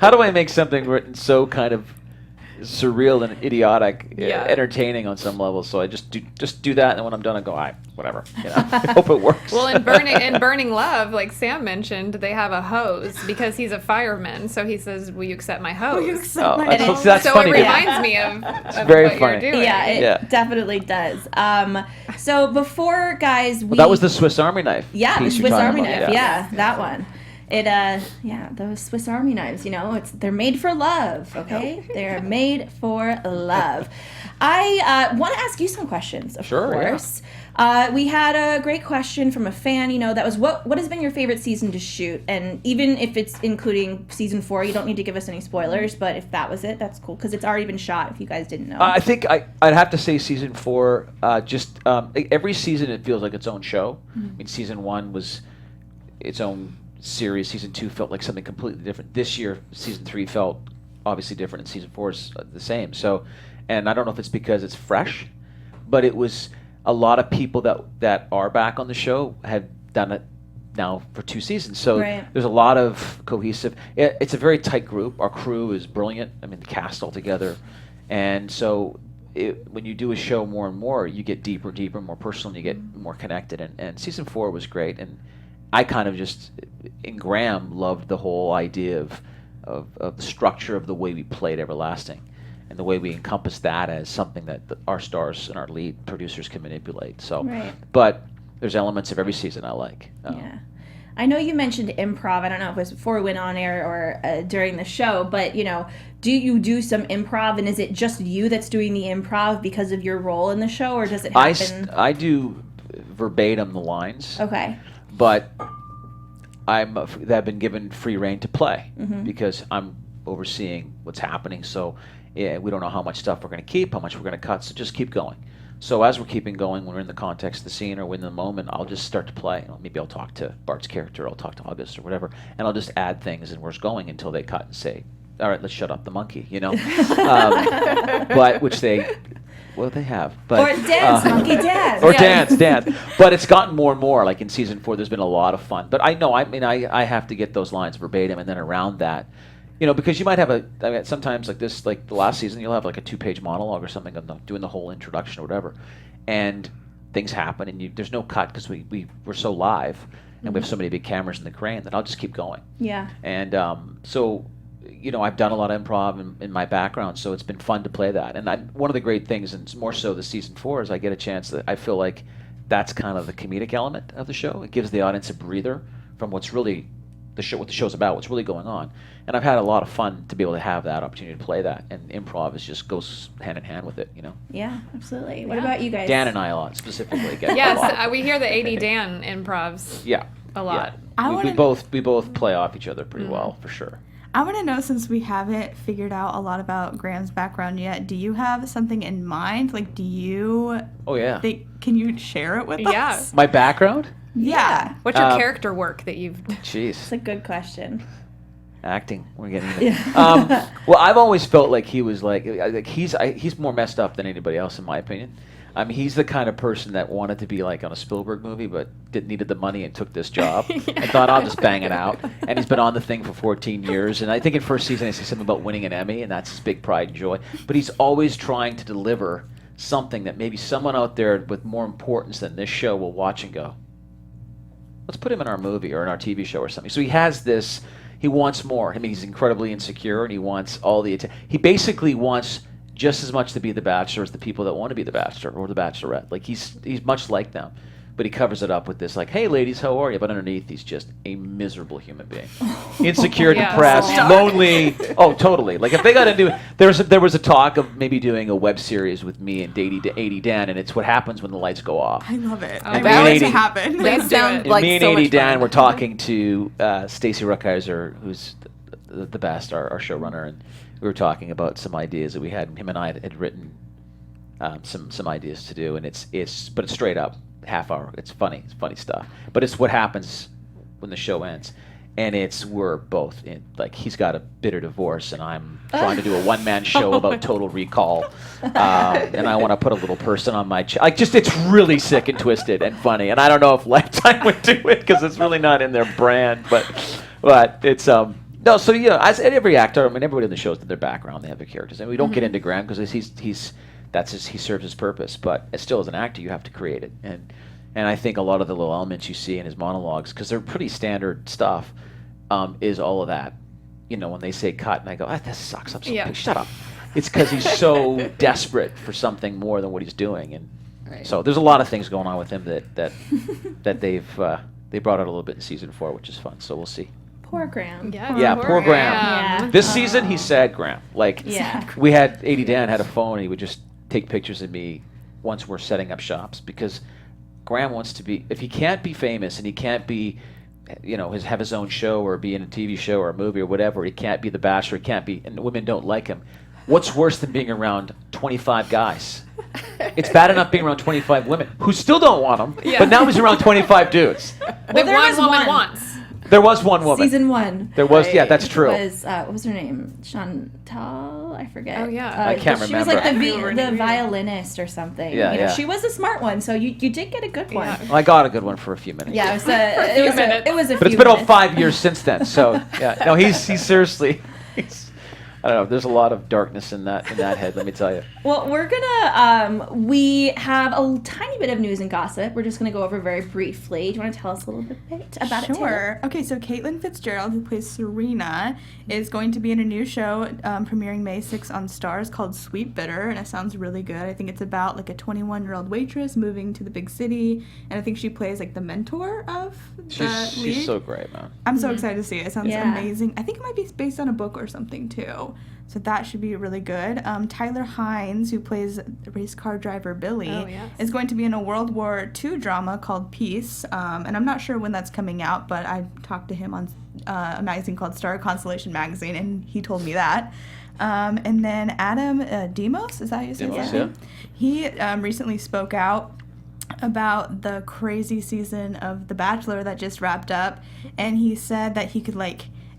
Speaker 5: How do I make something written so kind of surreal and idiotic, entertaining on some level? So I just do that, and when I'm done, I go, whatever. I hope it works.
Speaker 4: Well, in Burning Love, like Sam mentioned, they have a hose because he's a fireman. So he says, "Will you accept my hose?"
Speaker 5: That's
Speaker 4: so
Speaker 5: funny.
Speaker 4: it reminds me of
Speaker 5: very
Speaker 4: what
Speaker 5: funny.
Speaker 4: you're doing.
Speaker 1: Yeah, it definitely does. So before, guys,
Speaker 5: that was the Swiss Army knife.
Speaker 1: Yeah, the
Speaker 5: piece
Speaker 1: Swiss
Speaker 5: you're talking
Speaker 1: Army
Speaker 5: about.
Speaker 1: knife. Yeah, that one. Those Swiss Army knives, they're made for love, okay? They're made for love. I want to ask you some questions, of course. We had a great question from a fan, that was what has been your favorite season to shoot? And even if it's including season 4, you don't need to give us any spoilers, but if that was it, that's cool, because it's already been shot, if you guys didn't know.
Speaker 5: I think I'd have to say season 4, every season it feels like its own show. I mean, season 1 was its own series. Season 2 felt like something completely different. This year, season 3 felt obviously different, and season 4 is the same. So, and I don't know if it's because it's fresh, but it was a lot of people that are back on the show have done it now for 2 seasons. So there's a lot of cohesive. It's a very tight group. Our crew is brilliant. I mean, the cast all together, and so when you do a show more and more, you get deeper, more personal, and you get more connected. And season 4 was great, and I kind of just, in Graham, loved the whole idea of the structure of the way we played Everlasting and the way we encompass that as something that our stars and our lead producers can manipulate. So, but there's elements of every season I like.
Speaker 1: Yeah. I know you mentioned improv. I don't know if it was before we went on air or during the show, but, do you do some improv, and is it just you that's doing the improv because of your role in the show, or does it happen?
Speaker 5: I do verbatim the lines.
Speaker 1: Okay.
Speaker 5: But I've been given free rein to play because I'm overseeing what's happening. So we don't know how much stuff we're going to keep, how much we're going to cut. So just keep going. So as we're keeping going, when we're in the context of the scene or when in the moment, I'll just start to play. Maybe I'll talk to Bart's character, I'll talk to August or whatever, and I'll just add things and we're going until they cut and say, "All right, let's shut up the monkey," but which they. Well, they have. But,
Speaker 1: or dance, monkey dance.
Speaker 5: Or dance. But it's gotten more and more. Like in season 4, there's been a lot of fun. But I have to get those lines verbatim, and then around that, because you might have sometimes like this, like the last season, you'll have like a 2-page monologue or something, doing the whole introduction or whatever, and things happen, and there's no cut because we're so live, and we have so many big cameras in the crane that I'll just keep going.
Speaker 1: Yeah.
Speaker 5: And so. I've done a lot of improv in my background, so it's been fun to play that. And one of the great things, and more so this season 4, is I get a chance that I feel like that's kind of the comedic element of the show. It gives the audience a breather from what's really what the show's about, what's really going on. And I've had a lot of fun to be able to have that opportunity to play that. And improv just goes hand in hand with it,
Speaker 1: Yeah, absolutely. What about you guys?
Speaker 5: Dan and I a lot, specifically.
Speaker 4: Yes, we hear the AD Dan improvs. A lot.
Speaker 5: Yeah. We both play off each other pretty well, for sure.
Speaker 3: I want to know, since we haven't figured out a lot about Graham's background yet, do you have something in mind? Like, do you...
Speaker 5: Oh, yeah.
Speaker 3: Can you share it with us?
Speaker 5: My background?
Speaker 3: Yeah.
Speaker 4: What's your character work that you've...
Speaker 5: Jeez.
Speaker 1: It's a good question.
Speaker 5: Acting. We're getting into it. Well, I've always felt like he was he's more messed up than anybody else, in my opinion. I mean, he's the kind of person that wanted to be like on a Spielberg movie, but needed the money and took this job and thought, I'll just bang it out. And he's been on the thing for 14 years. And I think in first season I say something about winning an Emmy, and that's his big pride and joy. But he's always trying to deliver something that maybe someone out there with more importance than this show will watch and go, let's put him in our movie or in our TV show or something. So he has this, he wants more. I mean, he's incredibly insecure, and he wants all the attention. He basically wants just as much to be the Bachelor as the people that want to be the Bachelor or the Bachelorette. Like, he's much like them. But he covers it up with this, like, "Hey, ladies, how are you?" But underneath, he's just a miserable human being. Insecure, depressed, lonely. Oh, totally. Like, if they got to do... There was a talk of maybe doing a web series with me and AD Dan, and it's what happens when the lights go off.
Speaker 3: I love it.
Speaker 5: And
Speaker 3: that would happen.
Speaker 6: That sounds like
Speaker 5: me and
Speaker 6: so
Speaker 5: AD
Speaker 6: much
Speaker 5: Dan
Speaker 6: fun.
Speaker 5: were talking to Stacey Ruckeiser, who's the best, our showrunner, and we were talking about some ideas that we had. Him and I had written some ideas to do, and it's straight up half hour. It's funny stuff, but it's what happens when the show ends. And we're both in, like, he's got a bitter divorce, and I'm trying to do a one-man show about Total Recall, and I want to put a little person on my it's really sick and twisted and funny, and I don't know if Lifetime would do it because it's really not in their brand, but it's no. So as every actor, I mean, everybody in the show has their background, they have their characters, and we don't get into Graham because he serves his purpose, but still as an actor you have to create it, and I think a lot of the little elements you see in his monologues, because they're pretty standard stuff. Is all of that, when they say cut, and I go, that sucks. I'm so shut up. It's because he's so desperate for something more than what he's doing, and so there's a lot of things going on with him that they brought out a little bit in season 4, which is fun. So we'll see.
Speaker 1: Poor Graham.
Speaker 5: Poor Graham.
Speaker 1: Yeah.
Speaker 5: This season he's sad Graham. We had 80 Dan had a phone, and he would just take pictures of me once we're setting up shops, because Graham wants to be, if he can't be famous and he can't be, have his own show or be in a TV show or a movie or whatever, he can't be the Bachelor, he can't be, and women don't like him. What's worse than being around 25 guys? It's bad enough being around 25 women who still don't want him, but now he's around 25 dudes.
Speaker 4: There was one woman once.
Speaker 5: There was one woman.
Speaker 1: Season 1.
Speaker 5: There was, that's true.
Speaker 1: It was, what was her name? Chantal? I forget.
Speaker 4: Oh, yeah.
Speaker 5: I can't
Speaker 1: She was
Speaker 5: remember.
Speaker 1: like the violinist or something.
Speaker 5: Yeah.
Speaker 1: She was a smart one, so you did get a good one.
Speaker 4: Yeah.
Speaker 5: Well, I got a good one for a few minutes.
Speaker 1: Yeah, it was a few
Speaker 5: But it's been about
Speaker 1: minutes.
Speaker 5: 5 years since then, so, no, he's seriously, I don't know, there's a lot of darkness in that head, let me tell you.
Speaker 1: Well, we're gonna, we have a tiny bit of news and gossip. We're just gonna go over very briefly. Do you want to tell us a little bit about it, Taylor?
Speaker 3: Sure. Okay, so Caitlin Fitzgerald, who plays Serena, is going to be in a new show premiering May 6th on Starz called Sweet Bitter, and it sounds really good. I think it's about like a 21-year-old waitress moving to the big city, and I think she plays like the mentor of the lead.
Speaker 5: She's so great, man.
Speaker 3: I'm so excited to see it. It sounds amazing. I think it might be based on a book or something too. So that should be really good. Tyler Hines, who plays race car driver Billy, is going to be in a World War II drama called Peace. And I'm not sure when that's coming out, but I talked to him on a magazine called Star Constellation Magazine, and he told me that. And then Adam Demos, is that how you say his name? He recently spoke out about the crazy season of The Bachelor that just wrapped up, and he said that he could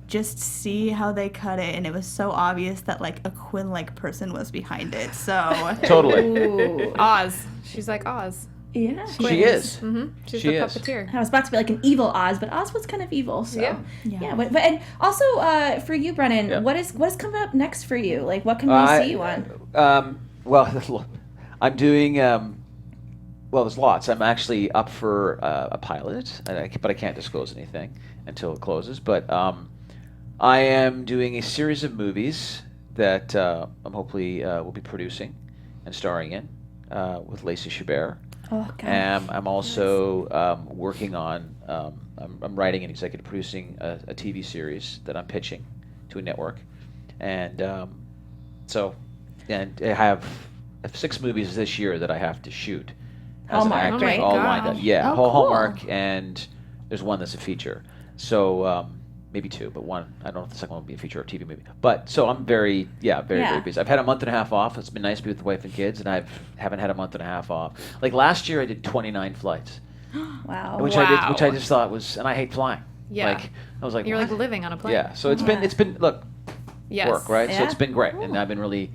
Speaker 3: just see how they cut it, and it was so obvious that a Quinn-like person was behind it. So
Speaker 5: Totally.
Speaker 4: Ooh. Oz. She's like Oz.
Speaker 1: Yeah.
Speaker 5: She is.
Speaker 4: Mm-hmm. She's
Speaker 5: She
Speaker 4: the
Speaker 5: is.
Speaker 4: puppeteer.
Speaker 1: I was about to be like an evil Oz, but Oz was kind of evil. So
Speaker 4: Yeah.
Speaker 1: But and also for you, Brennan, what is coming up next for you? What can we see you on?
Speaker 5: Well, I'm doing. Well, there's lots. I'm actually up for a pilot, but I can't disclose anything until it closes. But I am doing a series of movies that I'm hopefully will be producing and starring in with Lacey Chabert.
Speaker 1: Oh, God.
Speaker 5: I'm also working on. I'm writing and executive producing a TV series that I'm pitching to a network, and I have 6 movies this year that I have to shoot as an
Speaker 1: Hallmark,
Speaker 5: actor,
Speaker 1: right?
Speaker 5: all lined up. Yeah,
Speaker 1: Oh, cool.
Speaker 5: Hallmark, and there's one that's a feature. So maybe 2, but one. I don't know if the second one will be a feature or a TV movie. But so I'm very busy. I've had a month and a half off. It's been nice to be with the wife and kids, and haven't had a month and a half off. Last year, I did 29 flights.
Speaker 1: Wow.
Speaker 5: Which I just thought was, and I hate flying.
Speaker 4: Yeah.
Speaker 5: I was like,
Speaker 4: You're
Speaker 5: what?
Speaker 4: living on a plane.
Speaker 5: Yeah. So it's been work, right?
Speaker 1: Yeah.
Speaker 5: So it's been great,
Speaker 1: Cool.
Speaker 5: and I've been really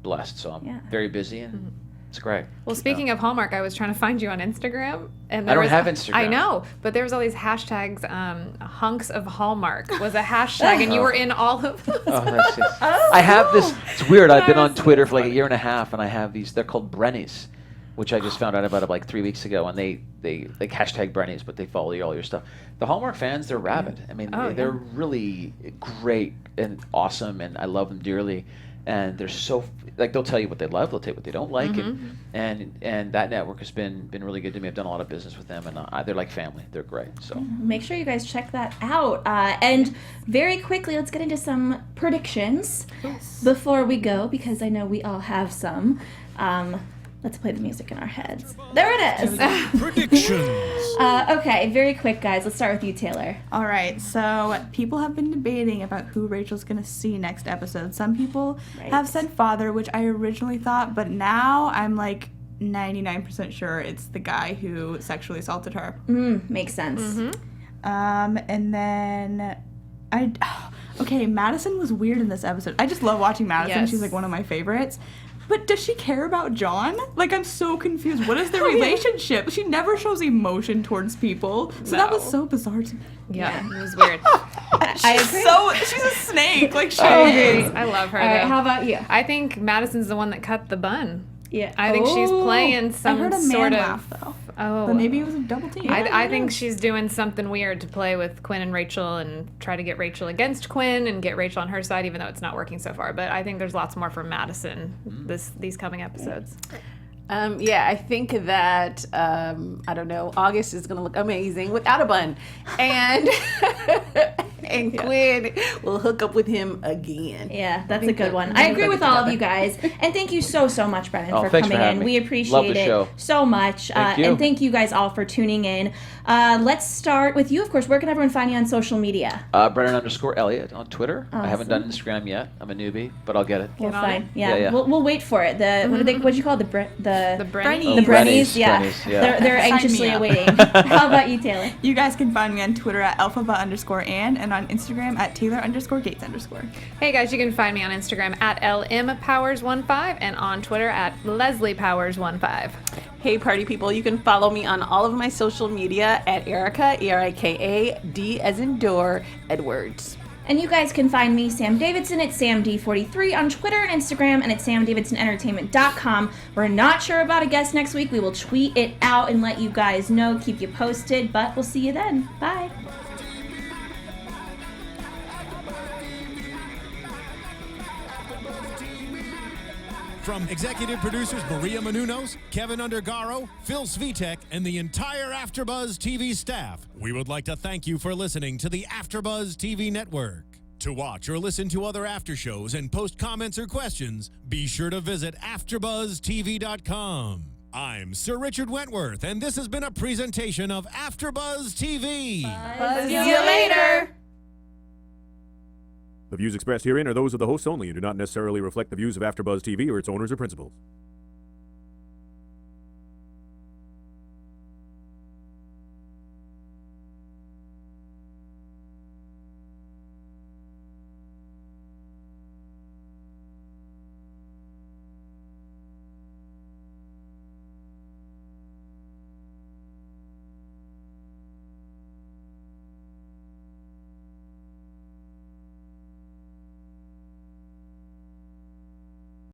Speaker 5: blessed. So I'm very busy, and it's great.
Speaker 4: Well, speaking of Hallmark, I was trying to find you on Instagram, and
Speaker 5: I don't have Instagram.
Speaker 4: I know, but there was all these hashtags. Hunks of Hallmark was a hashtag, and you were in all of them.
Speaker 5: Oh, that's just, I have this. It's weird. I've been on Twitter for a year and a half, and I have these. They're called Brennies, which I just found out about 3 weeks ago, and they hashtag Brennies, but they follow all your stuff. The Hallmark fans, they're rabid. I mean, they're really great and awesome, and I love them dearly. And they're so they'll tell you what they love, they'll tell you what they don't like, and that network has been really good to me. I've done a lot of business with them, and they're like family. They're great. So
Speaker 1: make sure you guys check that out. And very quickly, let's get into some predictions before we go, because I know we all have some. Let's play the music in our heads. There it is.
Speaker 2: Predictions.
Speaker 1: Okay, very quick, guys. Let's start with you, Taylor.
Speaker 3: All right, so people have been debating about who Rachel's going to see next episode. Some people have said father, which I originally thought, but now I'm like 99% sure it's the guy who sexually assaulted her.
Speaker 1: Makes sense.
Speaker 3: And then okay, Madison was weird in this episode. I just love watching Madison.
Speaker 4: Yes.
Speaker 3: She's like one of my favorites. But does she care about John? Like, I'm so confused. What is their relationship? She never shows emotion towards people. So that was so bizarre to me.
Speaker 4: Yeah, it was weird.
Speaker 1: I agree.
Speaker 3: She's a snake. Like, she
Speaker 4: is. I love her.
Speaker 1: All right,
Speaker 4: though.
Speaker 1: how about you?
Speaker 4: I think Madison's the one that cut the bun.
Speaker 1: Yeah.
Speaker 4: I think she's playing some
Speaker 3: I heard a man
Speaker 4: sort of.
Speaker 3: laugh, though.
Speaker 4: Oh.
Speaker 3: But maybe it was a double team.
Speaker 4: I think she's doing something weird to play with Quinn and Rachel and try to get Rachel against Quinn and get Rachel on her side, even though it's not working so far. But I think there's lots more for Madison these coming episodes.
Speaker 6: Yeah, I think that, I don't know, August is going to look amazing without a bun. And and Quinn will hook up with him again.
Speaker 1: Yeah, that's a good one. I agree with all of you guys. And thank you so much, Brennan, for coming in. We appreciate it so much. And thank you guys all for tuning in. Let's start with you, of course. Where can everyone find you on social media?
Speaker 5: Brennan_Elliott on Twitter.
Speaker 1: Awesome.
Speaker 5: I haven't done Instagram yet. I'm a newbie, but I'll get it.
Speaker 1: Well, fine.
Speaker 5: Yeah, yeah.
Speaker 1: We'll wait for it. What'd you call it? The
Speaker 4: Brennies.
Speaker 1: The Brennies, yeah.
Speaker 5: Brennies, yeah.
Speaker 1: They're anxiously awaiting. How about you, Taylor?
Speaker 3: You guys can find me on Twitter at alphaba_Ann and on Instagram at Taylor_Gates_.
Speaker 4: Hey guys, you can find me on Instagram at LMPowers15 and on Twitter at Lesley Powers15.
Speaker 6: Hey, party people, you can follow me on all of my social media at Erika, ERIKA, as in door, Edwards.
Speaker 1: And you guys can find me, Sam Davidson, at SamD43 on Twitter and Instagram, and at SamDavidsonEntertainment.com. We're not sure about a guest next week. We will tweet it out and let you guys know, keep you posted, but we'll see you then. Bye.
Speaker 2: From executive producers Maria Menounos, Kevin Undergaro, Phil Svitek, and the entire AfterBuzz TV staff, we would like to thank you for listening to the AfterBuzz TV network. To watch or listen to other after shows and post comments or questions, be sure to visit AfterBuzzTV.com. I'm Sir Richard Wentworth, and this has been a presentation of AfterBuzz TV.
Speaker 1: See you later.
Speaker 7: The views expressed herein are those of the hosts only and do not necessarily reflect the views of AfterBuzz TV or its owners or principals.